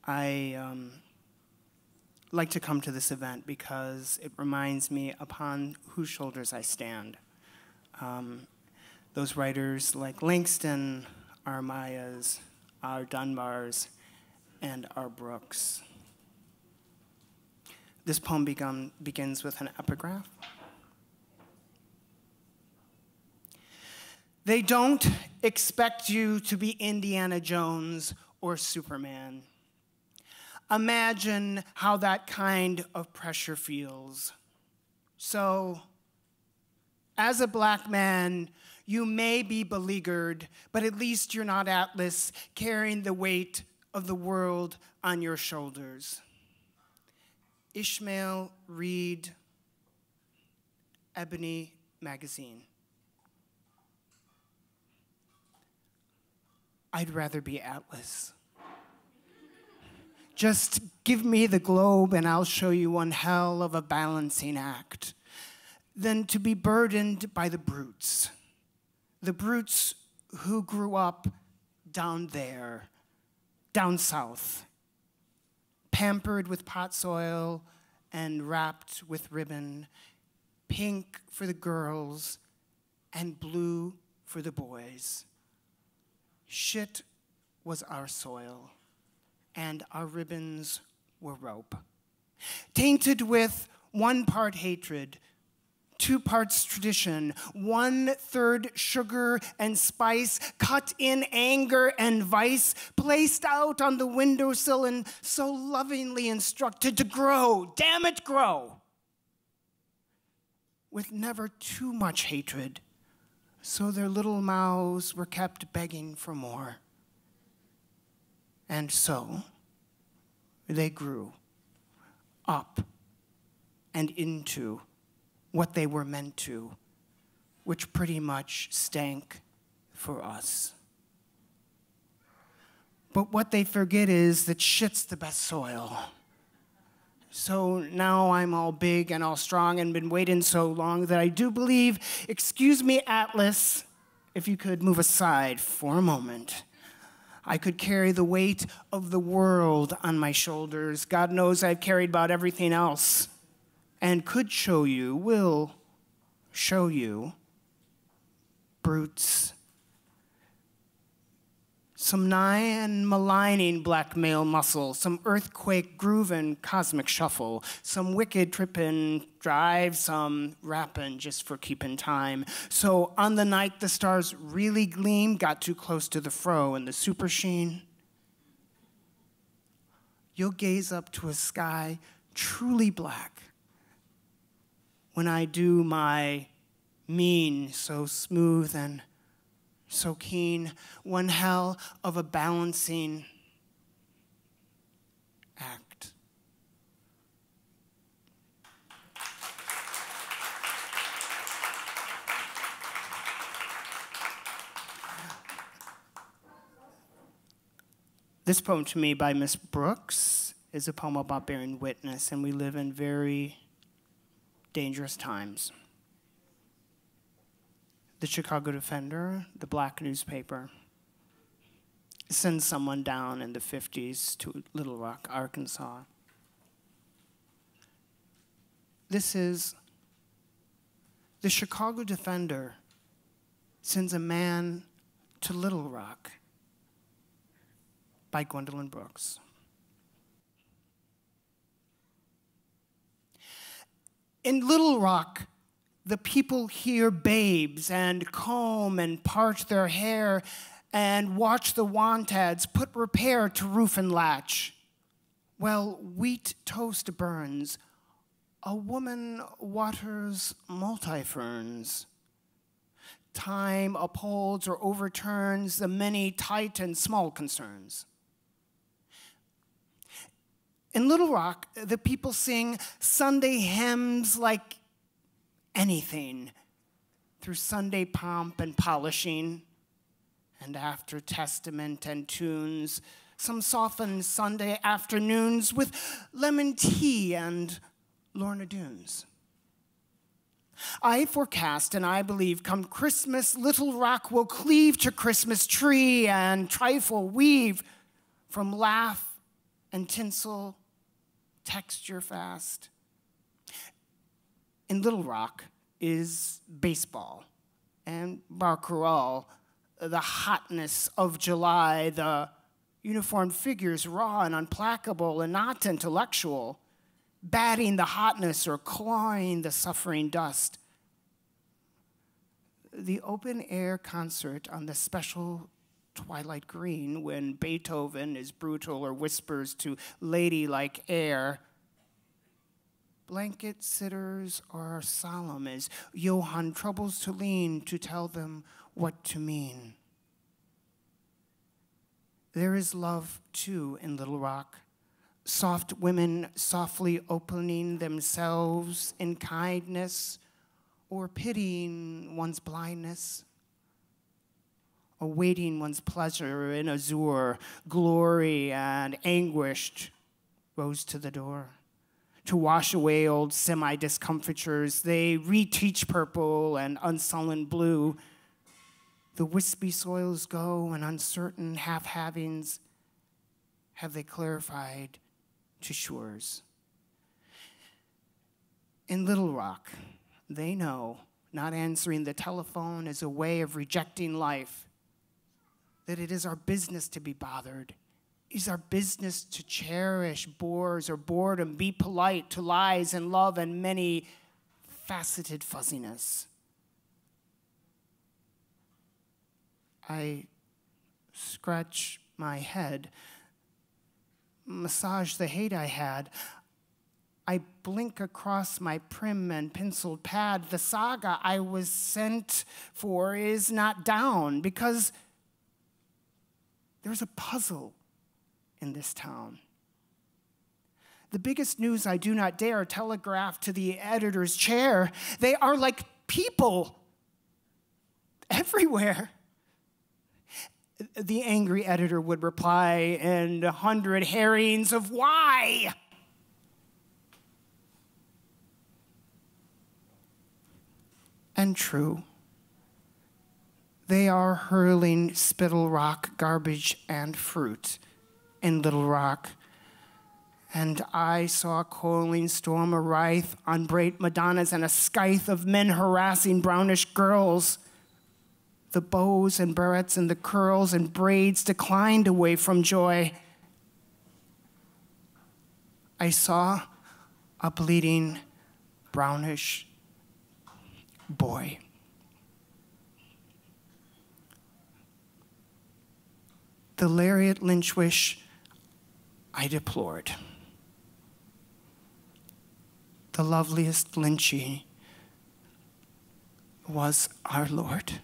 I like to come to this event because it reminds me upon whose shoulders I stand. Those writers like Langston, our Mayas, our Dunbars, and our Brooks. This poem begins with an epigraph. They don't expect you to be Indiana Jones or Superman. Imagine how that kind of pressure feels. So, as a black man, you may be beleaguered, but at least you're not Atlas carrying the weight of the world on your shoulders. Ishmael Reed, Ebony Magazine. I'd rather be Atlas. Just give me the globe and I'll show you one hell of a balancing act. Than to be burdened by the brutes who grew up down there, down south, pampered with pot soil and wrapped with ribbon, pink for the girls and blue for the boys. Shit was our soil. and our ribbons were rope. Tainted with 1 part hatred, 2 parts tradition, 1/3 sugar and spice, cut in anger and vice, placed out on the windowsill and so lovingly instructed to grow, damn it, grow. With never too much hatred, so their little mouths were kept begging for more. And so they grew up and into what they were meant to, which pretty much stank for us. But what they forget is that shit's the best soil. So now I'm all big and all strong and been waiting so long that I do believe, excuse me, Atlas, if you could move aside for a moment. I could carry the weight of the world on my shoulders. God knows I've carried about everything else. And could show you, will show you, brutes. Some nigh and maligning black male muscle, some earthquake groovin' cosmic shuffle, some wicked trippin' drive, some rappin' just for keeping time. So on the night the stars really gleam, got too close to the fro and the super sheen, you'll gaze up to a sky truly black when I do my mean so smooth and so keen, one hell of a balancing act. This poem to me by Miss Brooks is a poem about bearing witness, and we live in very dangerous times. The Chicago Defender, the black newspaper, sends someone down in the 50s to Little Rock, Arkansas. This is the Chicago Defender sends a man to Little Rock by Gwendolyn Brooks. In Little Rock, the people hear babes and comb and part their hair and watch the wantads put repair to roof and latch. While wheat toast burns, a woman waters multi-ferns. Time upholds or overturns the many tight and small concerns. In Little Rock, the people sing Sunday hymns like anything through Sunday pomp and polishing, and after testament and tunes, some softened Sunday afternoons with lemon tea and Lorna Doones. I forecast and I believe come Christmas, Little Rock will cleave to Christmas tree and trifle weave from laugh and tinsel, texture fast. In Little Rock is baseball and barcarolle, the hotness of July, the uniformed figures raw and implacable and not intellectual, batting the hotness or clawing the suffering dust. The open-air concert on the special twilight green when Beethoven is brutal or whispers to ladylike air. Blanket sitters are solemn as Johann troubles to lean to tell them what to mean. There is love, too, in Little Rock. Soft women softly opening themselves in kindness or pitying one's blindness. Awaiting one's pleasure in azure, glory and anguish rose to the door. To wash away old semi-discomfitures, they reteach purple and unsullen blue. The wispy soils go and uncertain half-havings have they clarified to shores. In Little Rock, they know not answering the telephone is a way of rejecting life, that it is our business to be bothered is our business to cherish bores or boredom, be polite to lies and love and many faceted fuzziness. I scratch my head, massage the hate I had. I blink across my prim and penciled pad. The saga I was sent for is not down because there's a puzzle in this town. The biggest news I do not dare telegraph to the editor's chair. They are like people everywhere. The angry editor would reply in 100 herrings of why. And true. They are hurling Spittle Rock garbage and fruit in Little Rock. And I saw a coiling storm of wrath on great Madonnas and a scythe of men harassing brownish girls. The bows and barrettes and the curls and braids declined away from joy. I saw a bleeding brownish boy. The lariat lynch wish I deplored. The loveliest lynching was our Lord.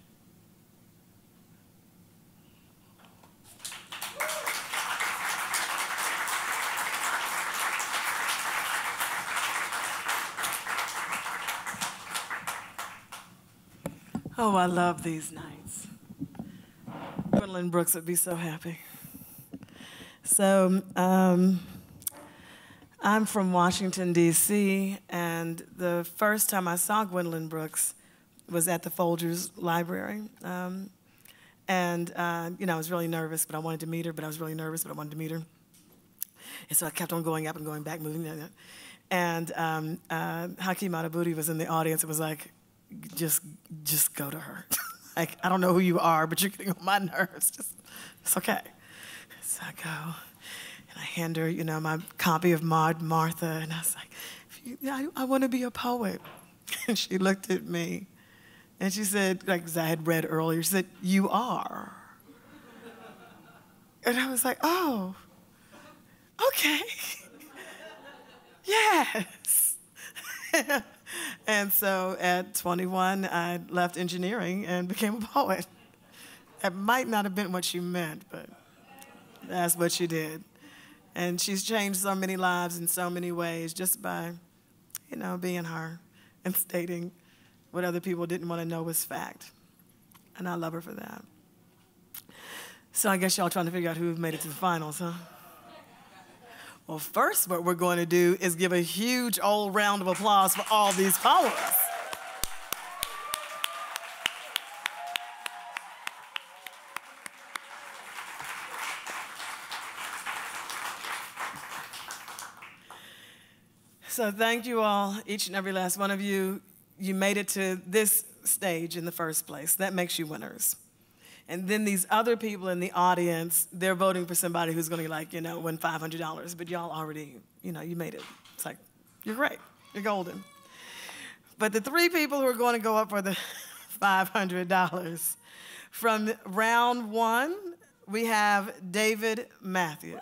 Oh, I love these nights. Gwendolyn Brooks would be so happy. So, I'm from Washington, D.C., and the first time I saw Gwendolyn Brooks was at the Folgers Library. And I was really nervous, but I wanted to meet her, but I was really nervous, but I wanted to meet her. And so I kept on going up and going back, moving. And Hakeem Adabuti was in the audience. It was like, just go to her. Like, I don't know who you are, but you're getting on my nerves. It's okay. So I go, and I hand her, my copy of Maud Martha, and I was like, I want to be a poet. And she looked at me, and she said, as I had read earlier, she said, "You are." And I was like, oh, okay. Yes. And so at 21, I left engineering and became a poet. That might not have been what she meant, but that's what she did. And she's changed so many lives in so many ways just by, being her and stating what other people didn't want to know was fact. And I love her for that. So I guess y'all trying to figure out who made it to the finals, huh? Well, first, what we're going to do is give a huge old round of applause for all these poets. So thank you all, each and every last one of you. You made it to this stage in the first place. That makes you winners. And then these other people in the audience, they're voting for somebody who's going to, win $500. But y'all already, you made it. It's like, you're great. You're golden. But the three people who are going to go up for the $500, from round one, we have David Matthews.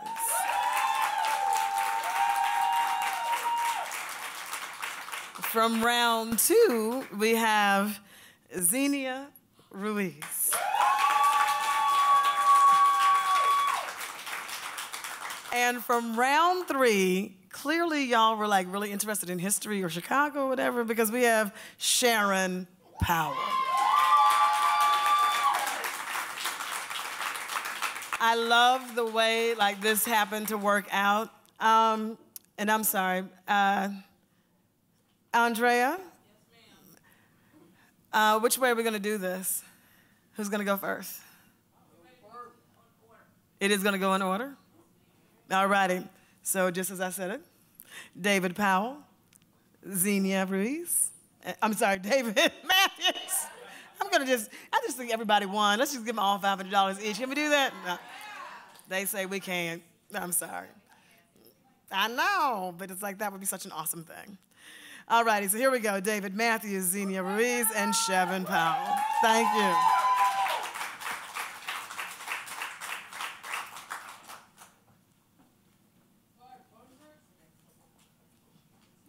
From round two, we have Xenia Ruiz. And from round three, clearly y'all were really interested in history or Chicago or whatever, because we have Sharon Powell. I love the way this happened to work out. And I'm sorry, Andrea? Yes, ma'am. Which way are we going to do this? Who's going to go first? It is going to go in order? All righty. So just as I said it, David Powell, Xenia Ruiz. I'm sorry, David Matthews. I just think everybody won. Let's just give them all $500 each. Can we do that? No. They say we can't. I'm sorry. I know, but it's like that would be such an awesome thing. All righty, so here we go. David Matthews, Xenia Ruiz, and Chevin Powell. Thank you.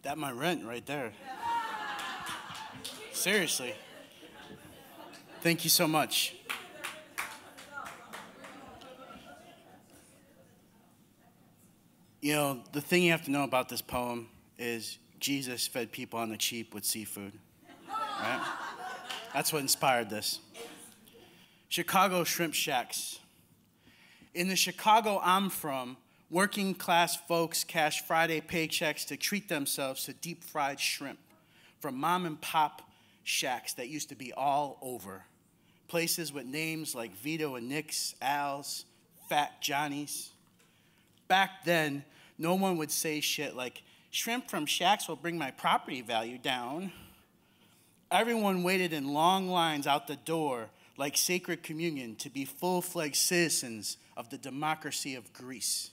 That's my rent right there. Seriously. Thank you so much. You know, the thing you have to know about this poem is Jesus fed people on the cheap with seafood, right? That's what inspired this. Chicago shrimp shacks. In the Chicago I'm from, working class folks cash Friday paychecks to treat themselves to deep fried shrimp from mom and pop shacks that used to be all over. Places with names like Vito and Nick's, Al's, Fat Johnny's. Back then, no one would say shit like, shrimp from shacks will bring my property value down. Everyone waited in long lines out the door like sacred communion to be full-fledged citizens of the democracy of Greece.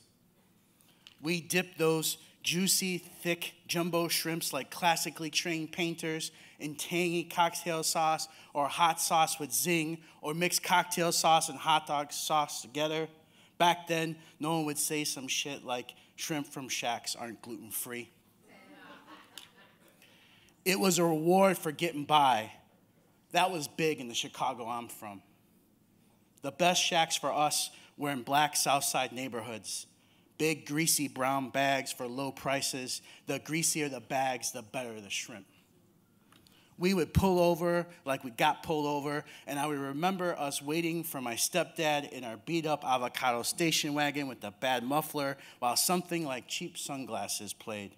We dipped those juicy, thick jumbo shrimps like classically trained painters in tangy cocktail sauce or hot sauce with zing, or mix cocktail sauce and hot dog sauce together. Back then, no one would say some shit like shrimp from shacks aren't gluten-free. It was a reward for getting by. That was big in the Chicago I'm from. The best shacks for us were in black Southside neighborhoods. Big, greasy brown bags for low prices. The greasier the bags, the better the shrimp. We would pull over like we got pulled over, and I would remember us waiting for my stepdad in our beat-up avocado station wagon with the bad muffler while something like Cheap Sunglasses played.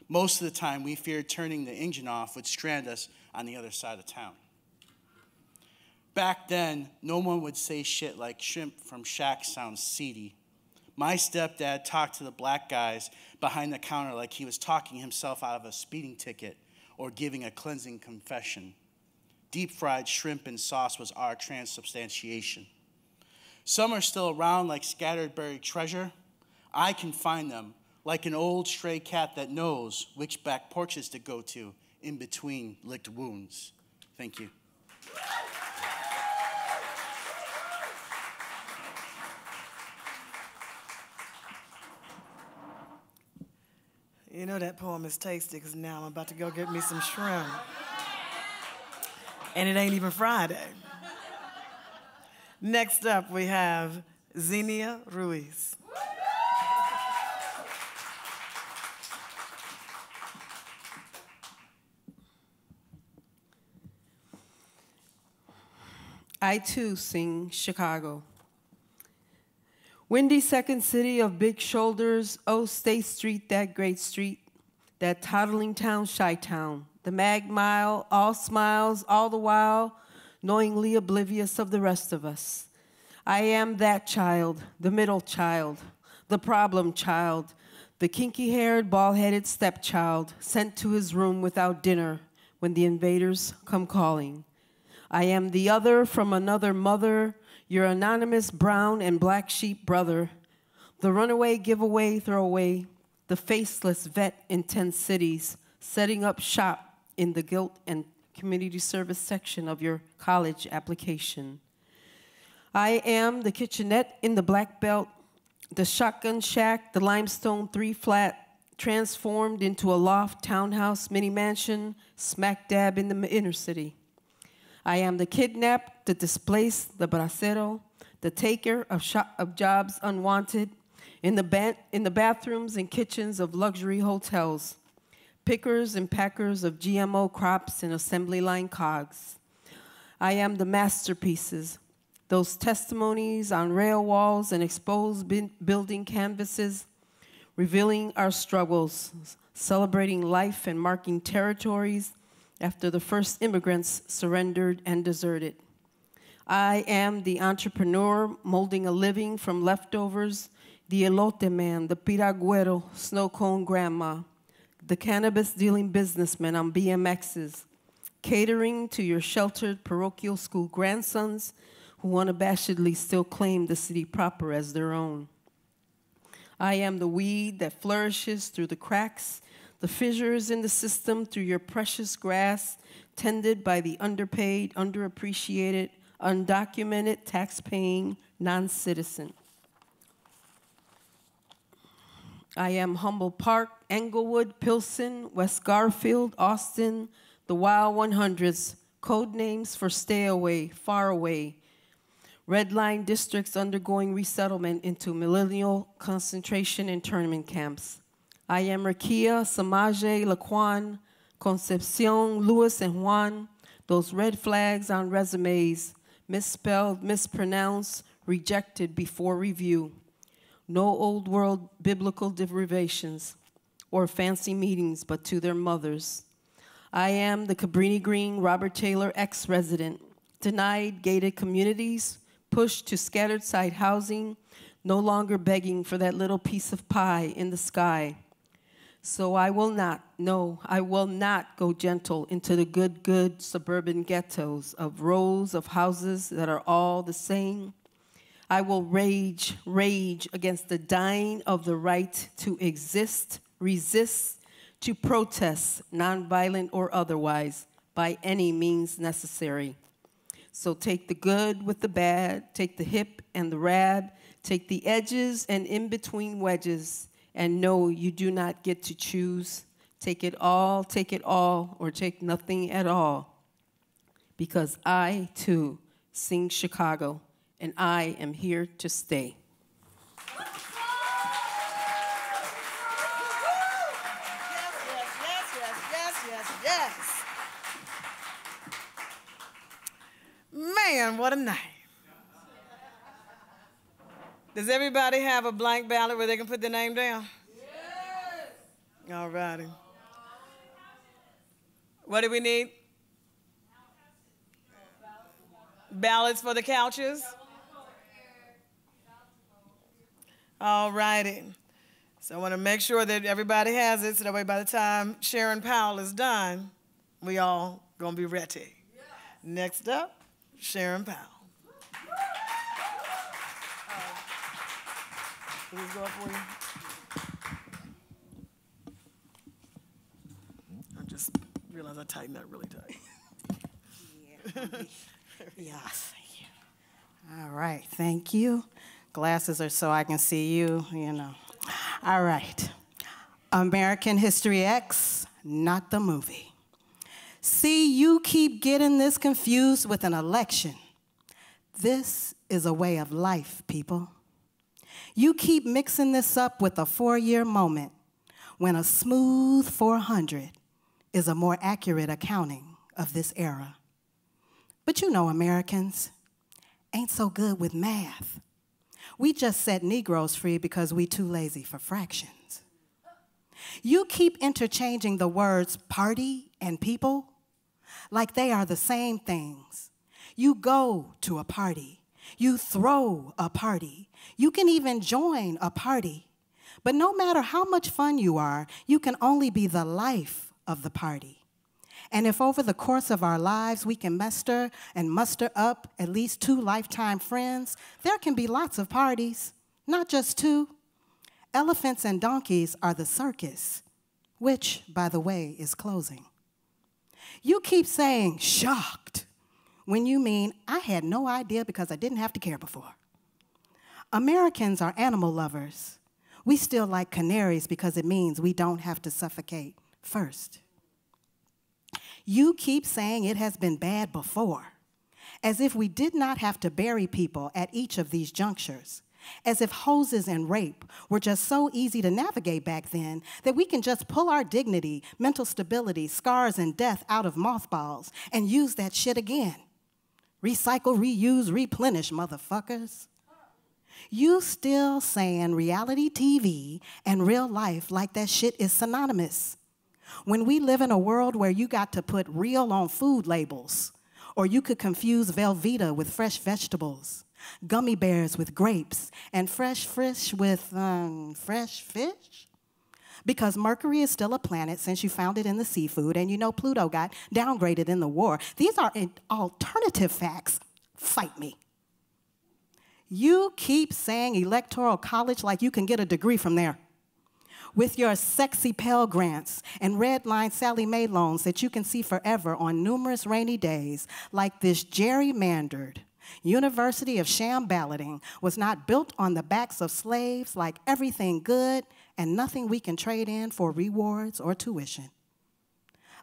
Most of the time, we feared turning the engine off would strand us on the other side of town. Back then, no one would say shit like shrimp from shacks sounds seedy. My stepdad talked to the black guys behind the counter like he was talking himself out of a speeding ticket or giving a cleansing confession. Deep-fried shrimp and sauce was our transubstantiation. Some are still around like scattered buried treasure. I can find them like an old stray cat that knows which back porches to go to in between licked wounds. Thank you.
You know that poem is tasty because now I'm about to go get me some shrimp. And it ain't even Friday. Next up, we have Xenia Ruiz.
I too sing Chicago. Windy second city of big shoulders, oh, State Street, that great street, that toddling town, Chi-Town, the Mag Mile, all smiles, all the while, knowingly oblivious of the rest of us. I am that child, the middle child, the problem child, the kinky-haired, bald-headed stepchild sent to his room without dinner when the invaders come calling. I am the other from another mother, your anonymous brown and black sheep brother, the runaway, giveaway, throwaway, the faceless vet in 10 cities, setting up shop in the guilt and community service section of your college application. I am the kitchenette in the black belt, the shotgun shack, the limestone 3-flat, transformed into a loft townhouse mini mansion, smack dab in the inner city. I am the kidnapped, the displaced, the bracero, the taker of jobs unwanted, in the bathrooms and kitchens of luxury hotels, pickers and packers of GMO crops and assembly line cogs. I am the masterpieces, those testimonies on rail walls and exposed building canvases, revealing our struggles, celebrating life and marking territories after the first immigrants surrendered and deserted. I am the entrepreneur molding a living from leftovers, the elote man, the piragüero, snow cone grandma, the cannabis-dealing businessman on BMXs, catering to your sheltered parochial school grandsons who unabashedly still claim the city proper as their own. I am the weed that flourishes through the cracks, the fissures in the system through your precious grass, tended by the underpaid, underappreciated, undocumented, tax-paying non-citizen. I am Humboldt Park, Englewood, Pilsen, West Garfield, Austin, the Wild 100s, code names for stay away, far away, red line districts undergoing resettlement into millennial concentration internment camps. I am Rakia, Samaje, Laquan, Concepcion, Louis, and Juan, those red flags on resumes, misspelled, mispronounced, rejected before review. No old world biblical derivations or fancy meetings, but to their mothers. I am the Cabrini Green Robert Taylor ex-resident, denied gated communities, pushed to scattered site housing, no longer begging for that little piece of pie in the sky. So I will not, no, I will not go gentle into the good suburban ghettos of rows of houses that are all the same. I will rage against the dying of the right to exist, resist, to protest, nonviolent or otherwise, by any means necessary. So take the good with the bad, take the hip and the rab, take the edges and in-between wedges, and no, you do not get to choose. Take it all, or take nothing at all. Because I, too, sing Chicago, and I am here to stay.
Yes. Man, what a night. Does everybody have a blank ballot where they can put their name down? Yes. All righty. What do we need? Ballots for the couches? All righty. So I want to make sure that everybody has it so that way by the time Sharon Powell is done, we all going to be ready. Yes. Next up, Sharon Powell. Please go up for you. I just realized I tightened that really tight.
Yes. All right, thank you. Glasses are so I can see you, you know. All right. American History X, not the movie. See, you keep getting this confused with an election. This is a way of life, people. You keep mixing this up with a 4-year moment when a smooth 400 is a more accurate accounting of this era. But you know Americans ain't so good with math. We just set Negroes free because we too lazy for fractions. You keep interchanging the words party and people like they are the same things. You go to a party. You throw a party. You can even join a party. But no matter how much fun you are, you can only be the life of the party. And if over the course of our lives we can muster up at least 2 lifetime friends, there can be lots of parties, not just 2. Elephants and donkeys are the circus, which, by the way, is closing. You keep saying shocked when you mean I had no idea because I didn't have to care before. Americans are animal lovers. We still like canaries because it means we don't have to suffocate first. You keep saying it has been bad before, as if we did not have to bury people at each of these junctures, as if hoses and rape were just so easy to navigate back then that we can just pull our dignity, mental stability, scars, and death out of mothballs and use that shit again. Recycle, reuse, replenish, motherfuckers. You still saying reality TV and real life like that shit is synonymous. When we live in a world where you got to put real on food labels, or you could confuse Velveeta with fresh vegetables, gummy bears with grapes, and fresh fish with fresh fish? Because Mercury is still a planet since you found it in the seafood, and you know Pluto got downgraded in the war. These are alternative facts. Fight me. You keep saying electoral college like you can get a degree from there. With your sexy Pell Grants and red line Sally Mae loans that you can see forever on numerous rainy days, like this gerrymandered University of Sham balloting was not built on the backs of slaves, like everything good and nothing we can trade in for rewards or tuition.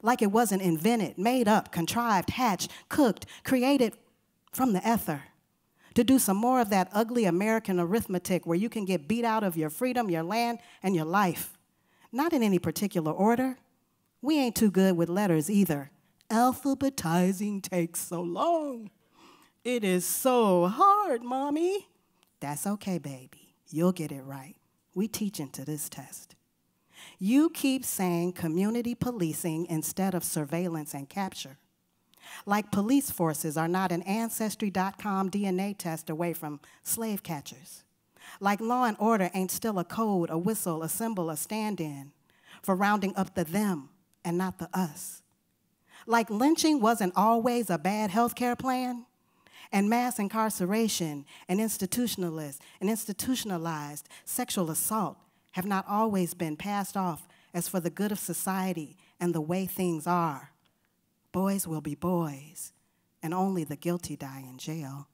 Like it wasn't invented, made up, contrived, hatched, cooked, created from the ether to do some more of that ugly American arithmetic where you can get beat out of your freedom, your land, and your life. Not in any particular order. We ain't too good with letters either. Alphabetizing takes so long. It is so hard, Mommy. That's okay, baby. You'll get it right. We teaching to this test. You keep saying community policing instead of surveillance and capture. Like police forces are not an Ancestry.com DNA test away from slave catchers. Like law and order ain't still a code, a whistle, a symbol, a stand-in for rounding up the them and not the us. Like lynching wasn't always a bad healthcare plan, and mass incarceration and institutionalized sexual assault have not always been passed off as for the good of society and the way things are. Boys will be boys, and only the guilty die in jail.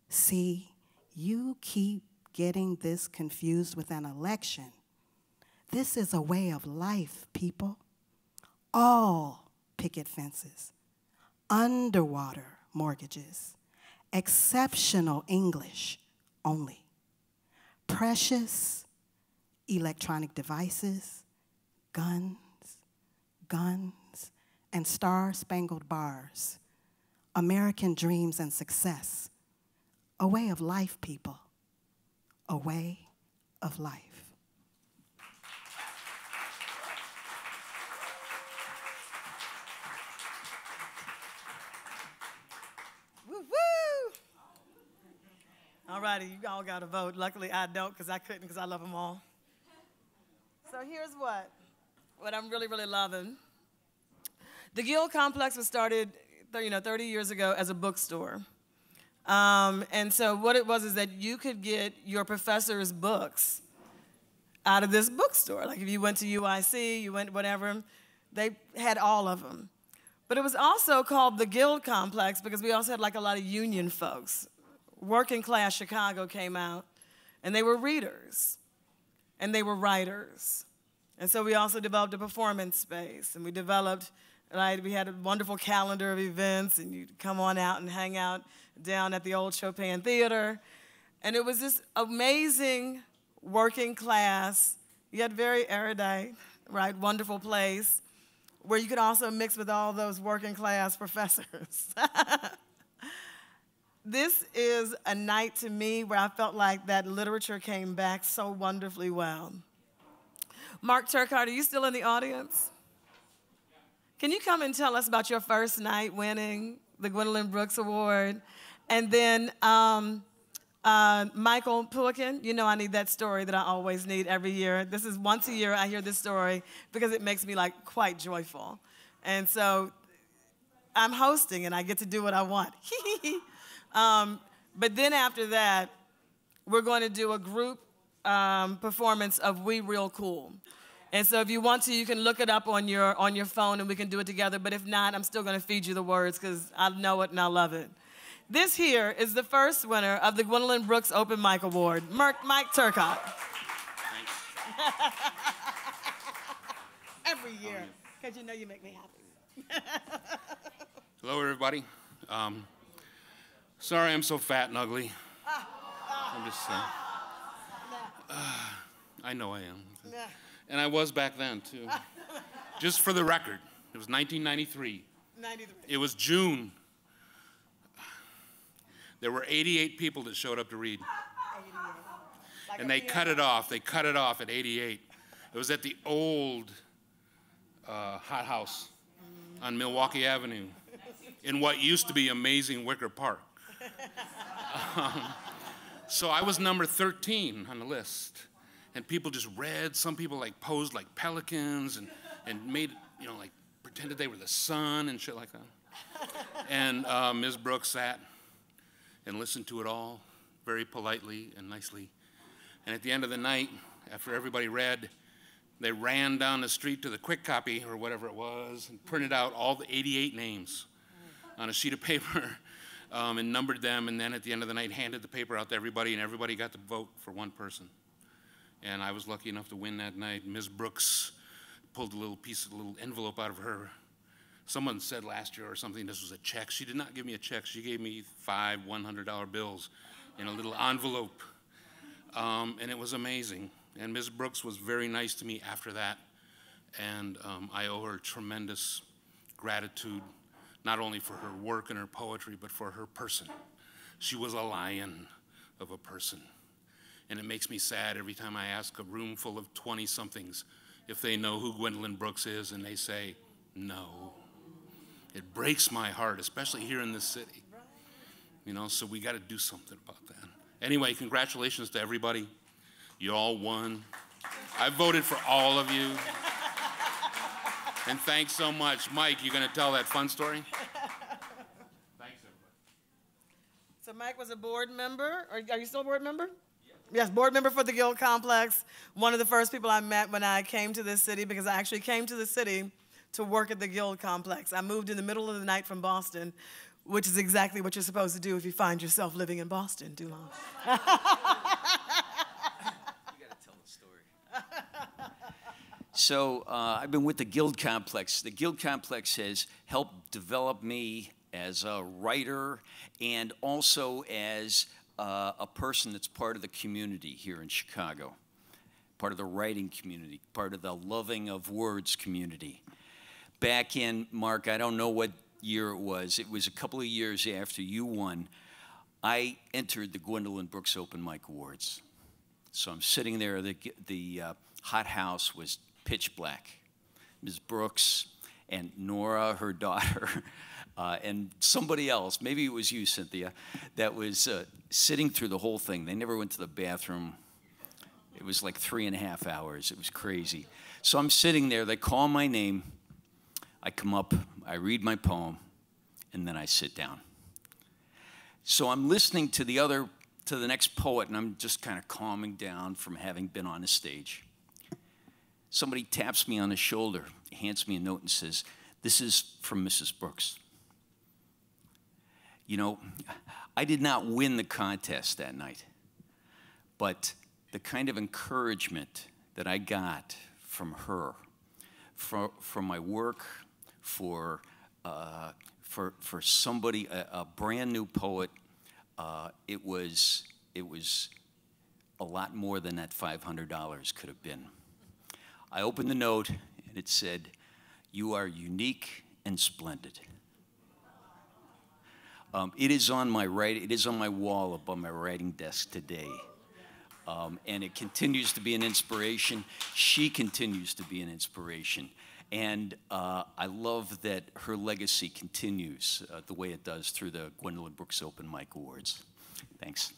See, you keep getting this confused with an election. This is a way of life, people. All picket fences, underwater mortgages, exceptional English only, precious electronic devices, guns, and star-spangled bars, American dreams and success. A way of life, people. A way of life.
Woo woo! All righty, you all got to vote. Luckily, I don't because I couldn't because I love them all. So here's what I'm really, really loving. The Guild Complex was started 30 years ago as a bookstore. And so what it was is that you could get your professor's books out of this bookstore. Like if you went to UIC, you went whatever, they had all of them. But it was also called the Guild Complex because we also had like a lot of union folks. Working class Chicago came out, and they were readers, and they were writers. And so we also developed a performance space, and we developed, we had a wonderful calendar of events, and you'd come on out and hang out down at the old Chopin Theater. And it was this amazing working class, yet very erudite, right, wonderful place where you could also mix with all those working class professors. This is a night to me where I felt like that literature came back so wonderfully well. Mark Turcott, are you still in the audience? Can you come and tell us about your first night winning the Gwendolyn Brooks Award? And then Michael Pullican, you know I need that story that I always need every year. This is once a year I hear this story because it makes me like quite joyful. And so I'm hosting and I get to do what I want. But then after that, we're going to do a group performance of We Real Cool. And so if you want to, you can look it up on your phone and we can do it together. But if not, I'm still going to feed you the words because I know it and I love it. This here is the first winner of the Gwendolyn Brooks Open Mic Award, Mike Turcott. Every year, because you know you make me happy.
Hello, everybody. Sorry I'm so fat and ugly. I'm just saying. I know I am. And I was back then, too. Just for the record, it was 1993. 93. It was June. There were 88 people that showed up to read. 88. Like and they cut it off. They cut it off at 88. It was at the old hot house on Milwaukee Avenue in what used to be amazing Wicker Park. So I was number 13 on the list. And people just read. Some people like posed like pelicans and made, like pretended they were the sun and shit like that. And Ms. Brooks sat and listened to it all very politely and nicely. And at the end of the night, after everybody read, they ran down the street to the quick copy or whatever it was and printed out all the 88 names on a sheet of paper and numbered them, and then at the end of the night handed the paper out to everybody, and everybody got to vote for one person. And I was lucky enough to win that night. Ms. Brooks pulled a little envelope out of her. Someone said last year or something this was a check. She did not give me a check. She gave me 5 $100 bills in a little envelope. And it was amazing. And Ms. Brooks was very nice to me after that. And I owe her tremendous gratitude, not only for her work and her poetry, but for her person. She was a lion of a person. And it makes me sad every time I ask a room full of 20-somethings if they know who Gwendolyn Brooks is, and they say, no. It breaks my heart, especially here in this city. You know, so we got to do something about that. Anyway, congratulations to everybody. You all won. I voted for all of you. And thanks so much. Mike, you going to tell that fun story? Thanks, everybody.
So Mike was a board member. Are you still a board member? Yes, board member for the Guild Complex. One of the first people I met when I came to this city, because I actually came to the city to work at the Guild Complex. I moved in the middle of the night from Boston, which is exactly what you're supposed to do if you find yourself living in Boston too long.
You gotta tell the story. So I've been with the Guild Complex. The Guild Complex has helped develop me as a writer and also as a person that's part of the community here in Chicago, part of the writing community, part of the loving of words community. Back in, Mark, I don't know what year it was a couple of years after you won, I entered the Gwendolyn Brooks Open Mic Awards. So I'm sitting there, the hot house was pitch black. Ms. Brooks and Nora, her daughter, and somebody else, maybe it was you, Cynthia, that was sitting through the whole thing. They never went to the bathroom. It was like 3.5 hours. It was crazy. So I'm sitting there. They call my name. I come up. I read my poem, and then I sit down. So I'm listening to the next poet, and I'm just kind of calming down from having been on the stage. Somebody taps me on the shoulder, hands me a note, and says, "This is from Mrs. Brooks." You know, I did not win the contest that night, but the kind of encouragement that I got from her, from my work, for somebody, a brand new poet, it was a lot more than that $500 could have been. I opened the note and it said, "You are unique and splendid." It is on my wall above my writing desk today. And it continues to be an inspiration. She continues to be an inspiration. And I love that her legacy continues the way it does through the Gwendolyn Brooks Open Mic Awards. Thanks.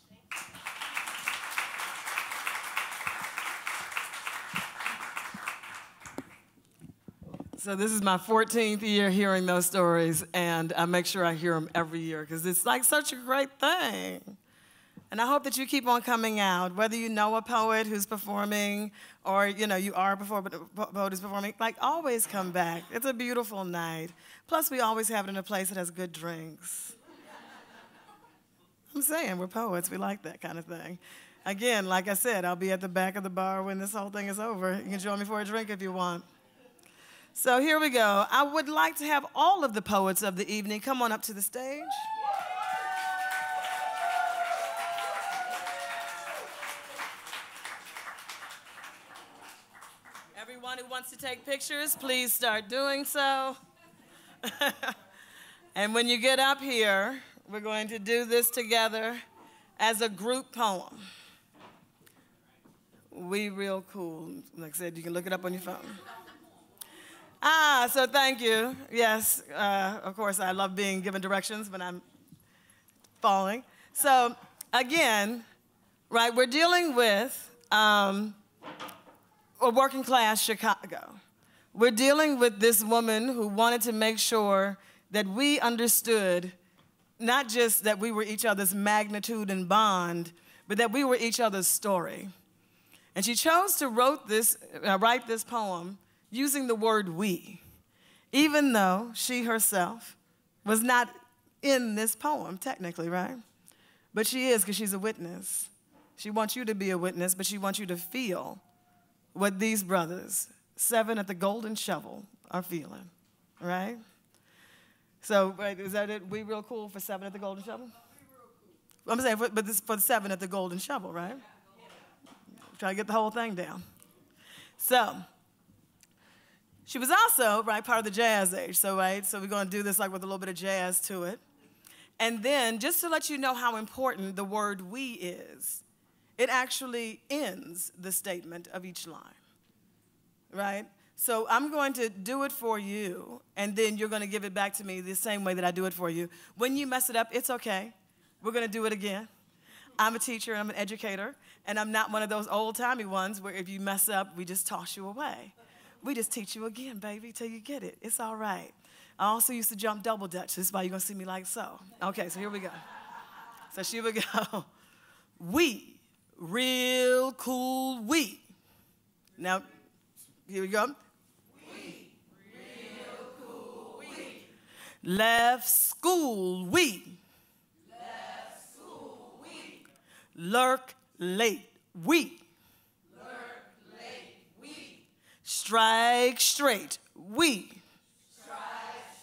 So this is my 14th year hearing those stories, and I make sure I hear them every year because it's like such a great thing. And I hope that you keep on coming out, whether you know a poet who's performing or, you know, you are a poet who's performing, like, always come back. It's a beautiful night. Plus, we always have it in a place that has good drinks. I'm saying, we're poets. We like that kind of thing. Again, like I said, I'll be at the back of the bar when this whole thing is over. You can join me for a drink if you want. So here we go. I would like to have all of the poets of the evening come on up to the stage. Everyone who wants to take pictures, please start doing so. And when you get up here, we're going to do this together as a group poem. We real cool. Like I said, you can look it up on your phone. So thank you. Yes, of course, I love being given directions when I'm falling. So again, right, we're dealing with a working class Chicago. We're dealing with this woman who wanted to make sure that we understood not just that we were each other's magnitude and bond, but that we were each other's story. And she chose to write this poem using the word we, even though she herself was not in this poem, technically, right? But she is, because she's a witness. She wants you to be a witness, but she wants you to feel what these brothers, 7 at the Golden Shovel, are feeling, right? So, wait, is that it? We real cool for 7 at the Golden Shovel? I'm saying, but this is for 7 at the Golden Shovel, right? Try to get the whole thing down. So, she was also, right, part of the jazz age. So, right, so we're going to do this like with a little bit of jazz to it. And then, just to let you know how important the word we is, it actually ends the statement of each line, right? So I'm going to do it for you, and then you're going to give it back to me the same way that I do it for you. When you mess it up, it's okay. We're going to do it again. I'm a teacher, and I'm an educator, and I'm not one of those old-timey ones where if you mess up, we just toss you away. We just teach you again, baby, till you get it. It's all right. I also used to jump double dutch. This is why you're going to see me like so. Okay, so here we go. So here we go. We. Real cool we. Now, here we go. We. Real cool we. Left school we. Left school we. Lurk late we. Lurk late we. Strike straight we. Strike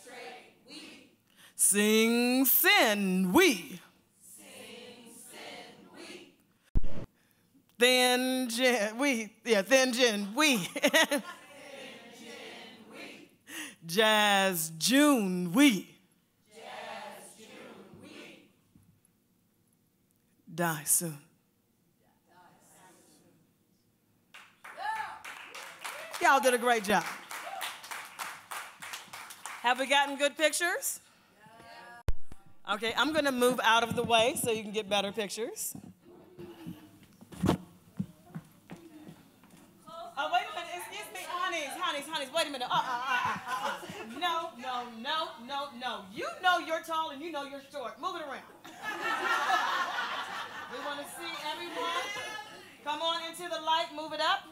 straight we. Sing sin we. Thin gin, we. Jazz June, we. Die soon. Y'all did a great job. Have we gotten good pictures? Okay, I'm gonna move out of the way so you can get better pictures. Oh, wait a minute, excuse me, honeys, wait a minute. No. You know you're tall and you know you're short. Move it around. We want to see everyone. Come on into the light, move it up.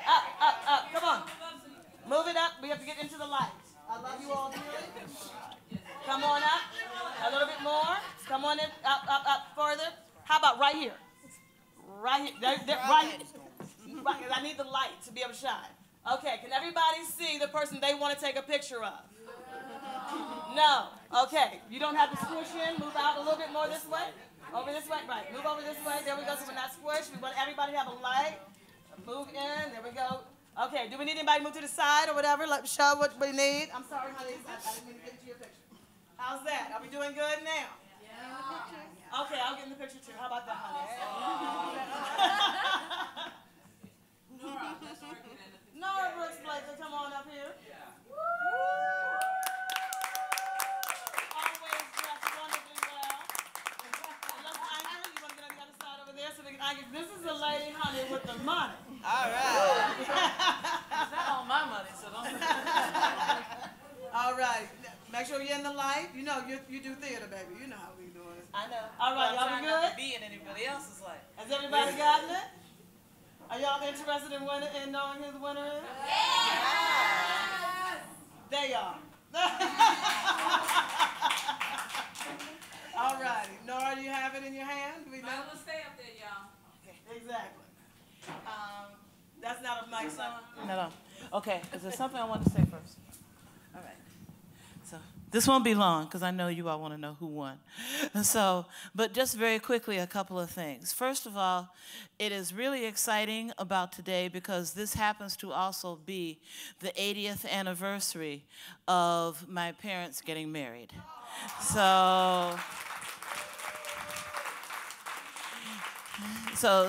Up, come on. Move it up, we have to get into the light. I love you all dearly. Come on up, a little bit more. Come on in, up, further. How about right here? Right here, right here. I need the light to be able to shine. Okay, can everybody see the person they want to take a picture of? No. Okay, you don't have to squish in. Move out a little bit more this way. Over this way, right. Move over this way. There we go, so we're not squished. We want everybody to have a light. Move in, there we go. Okay, do we need anybody to move to the side or whatever? Let show what we need. I'm sorry, honey, I didn't mean to get you a picture. How's that? Are we doing good now? Yeah. Okay, I'll get in the picture too. How about that, honey? Nora Brooks Blakely, come on up here. Always dressed wonderfully well. Let's anchor. You want to get on the other side over there so we can anchor? This is the lady, honey, with the money.
All right. It's not on my money, so don't.
All right. Make sure you're in the light. You know, you do theater, baby. You know how we do it.
I know.
All right, y'all be good?
Be in anybody else's life.
Has everybody gotten it? Are y'all interested in knowing who the winner is? Yes! They are. All righty. Nora, do you have it in your hand? Do we know?
I'm going to stay up there, y'all.
Okay. Exactly. That's not a mic, son.
No. Okay, is there something I want to say first? All right. So this won't be long because I know you all want to know who won. So, but just very quickly, a couple of things. First of all, it is really exciting about today because this happens to also be the 80th anniversary of my parents getting married. So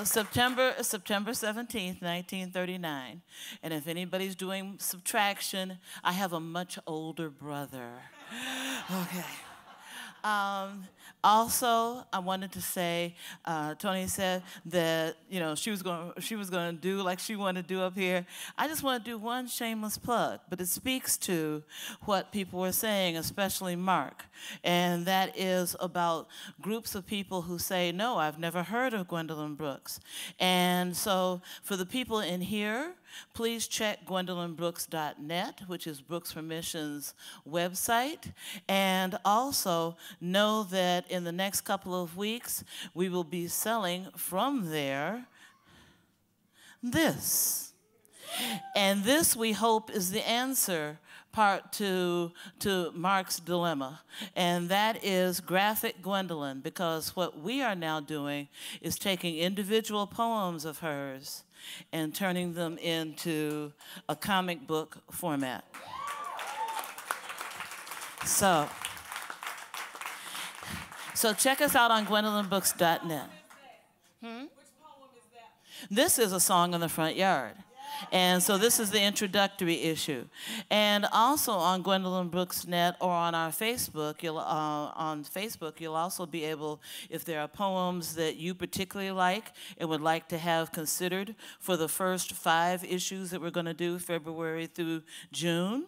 September 17th, 1939. And if anybody's doing subtraction, I have a much older brother. Okay. Also, I wanted to say, Tony said that she was going to do like she wanted to do up here. I just want to do one shameless plug, but it speaks to what people were saying, especially Mark, and that is about groups of people who say, no, I've never heard of Gwendolyn Brooks. And so for the people in here, please check GwendolynBrooks.net, which is Brooks for Mission's website, and also know that in the next couple of weeks, we will be selling from there this. And this, we hope, is the answer part to Mark's dilemma, and that is graphic Gwendolyn, because what we are now doing is taking individual poems of hers and turning them into a comic book format. So check us out on GwendolynBooks.net. This is A Song in the Front Yard. And so this is the introductory issue. And also on GwendolynBrooks.net or on our Facebook, you'll also be able, if there are poems that you particularly like and would like to have considered for the first 5 issues that we're going to do February through June,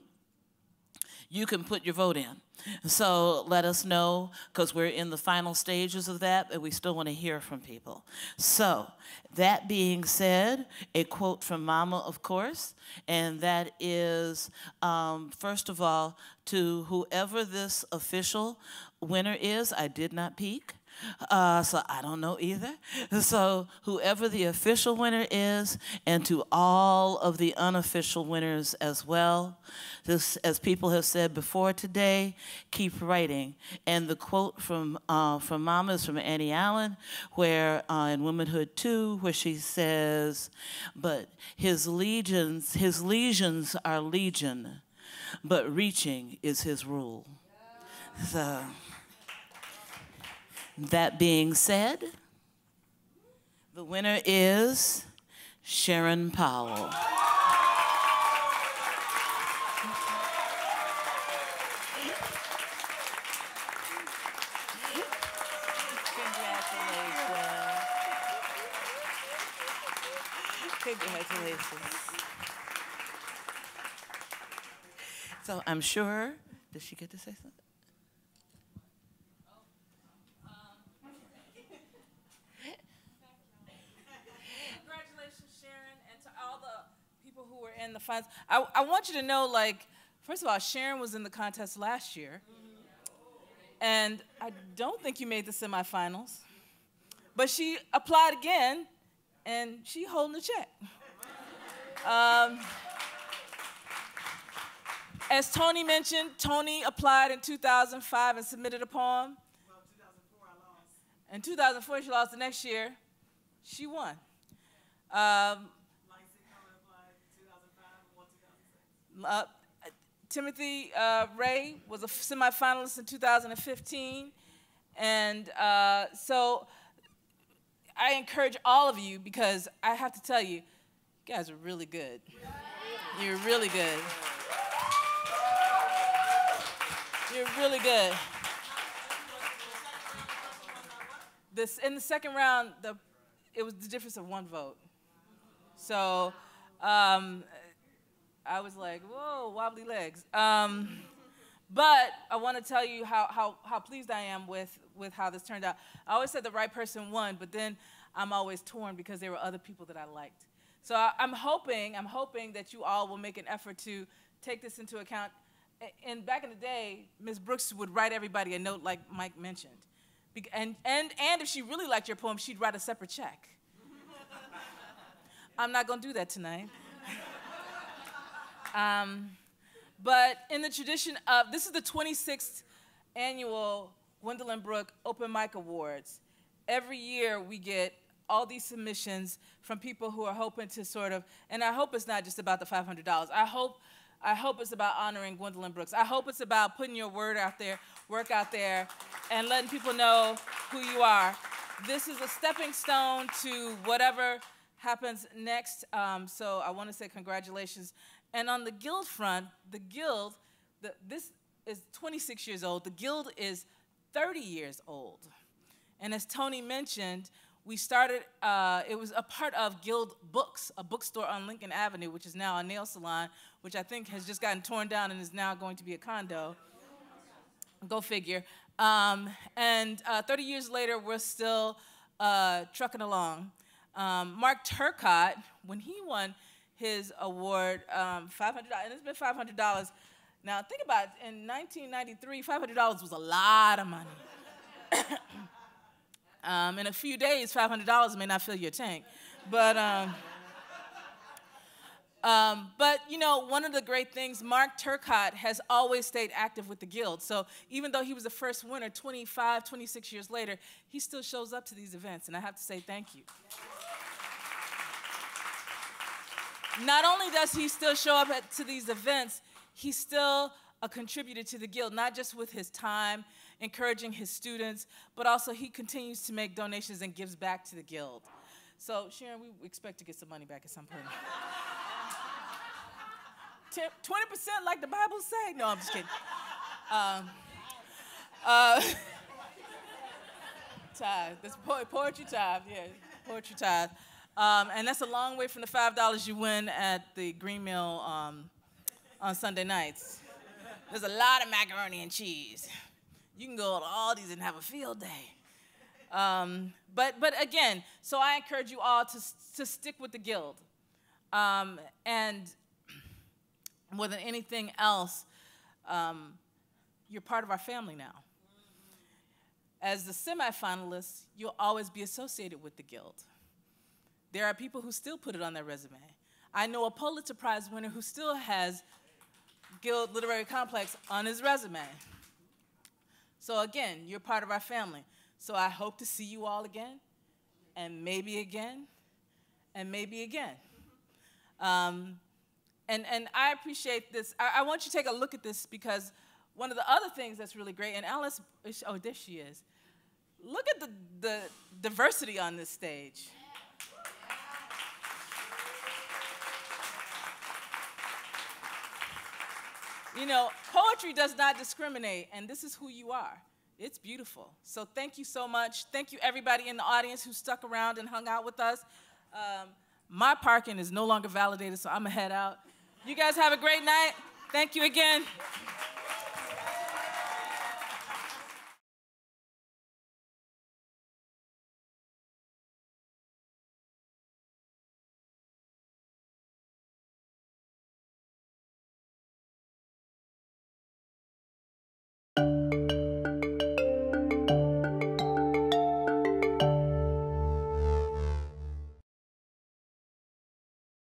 you can put your vote in. So let us know, because we're in the final stages of that, and we still want to hear from people. So that being said, a quote from Mama, of course, and that is, first of all, to whoever this official winner is, I did not peek. So I don't know either. So whoever the official winner is, and to all of the unofficial winners as well, this, as people have said before today, keep writing. And the quote from Mama is from Annie Allen, where in Womanhood 2, where she says, "But his legions are legion, but reaching is his rule." So. That being said, the winner is Sharon Powell. Congratulations. So I'm sure, does she get to say something? Who were in the finals. I want you to know, like, first of all, Sharon was in the contest last year, and I don't think you made the semifinals, but she applied again, and she holding the check. As Tony mentioned, Tony applied in 2005 and submitted a poem. Well, 2004 I lost. In 2004 she lost. The next year, she won. Timothy Ray was a semifinalist in 2015, and so I encourage all of you, because I have to tell you, you guys are really good. You're really good. You're really good. In the second round, it was the difference of 1 vote. So I was like, whoa, wobbly legs. But I want to tell you how pleased I am with how this turned out. I always said the right person won, but then I'm always torn because there were other people that I liked. So I'm hoping that you all will make an effort to take this into account. And back in the day, Ms. Brooks would write everybody a note like Mike mentioned. And if she really liked your poem, she'd write a separate check. I'm not going to do that tonight. But in the tradition of, this is the 26th annual Gwendolyn Brooks Open Mic Awards. Every year we get all these submissions from people who are hoping to sort of, and I hope it's not just about the $500. I hope it's about honoring Gwendolyn Brooks. I hope it's about putting your word out there, work out there, and letting people know who you are. This is a stepping stone to whatever happens next. So I want to say congratulations. And on the Guild front, this is 26 years old. The Guild is 30 years old. And as Tony mentioned, we started, it was a part of Guild Books, a bookstore on Lincoln Avenue, which is now a nail salon, which I think has just gotten torn down and is now going to be a condo. Go figure. And 30 years later, we're still trucking along. Mark Turcott, when he won his award, $500, and it's been $500. Now, think about it. In 1993, $500 was a lot of money. In a few days, $500 may not fill your tank. But you know, one of the great things, Mark Turcott has always stayed active with the Guild. So even though he was the first winner 25, 26 years later, he still shows up to these events, and I have to say thank you. Not only does he still show up to these events, he's still a contributor to the Guild, not just with his time, encouraging his students, but also he continues to make donations and gives back to the Guild. So Sharon, we expect to get some money back at some point. 20% like the Bible say? No, I'm just kidding. Tithe, that's poetry tithe, yeah, poetry tithe. And that's a long way from the $5 you win at the Green Mill on Sunday nights. There's a lot of macaroni and cheese. You can go to Aldi's and have a field day. But again, so I encourage you all to stick with the Guild. And more than anything else, you're part of our family now. As the semifinalists, you'll always be associated with the Guild. There are people who still put it on their resume. I know a Pulitzer Prize winner who still has Guild Literary Complex on his resume. So again, you're part of our family. So I hope to see you all again, and maybe again, and maybe again. And I appreciate this. I want you to take a look at this, because one of the other things that's really great, and Alice, oh, there she is. Look at the diversity on this stage. You know, poetry does not discriminate, and this is who you are. It's beautiful. So thank you so much. Thank you, everybody in the audience who stuck around and hung out with us. My parking is no longer validated, so I'm going to head out. You guys have a great night. Thank you again.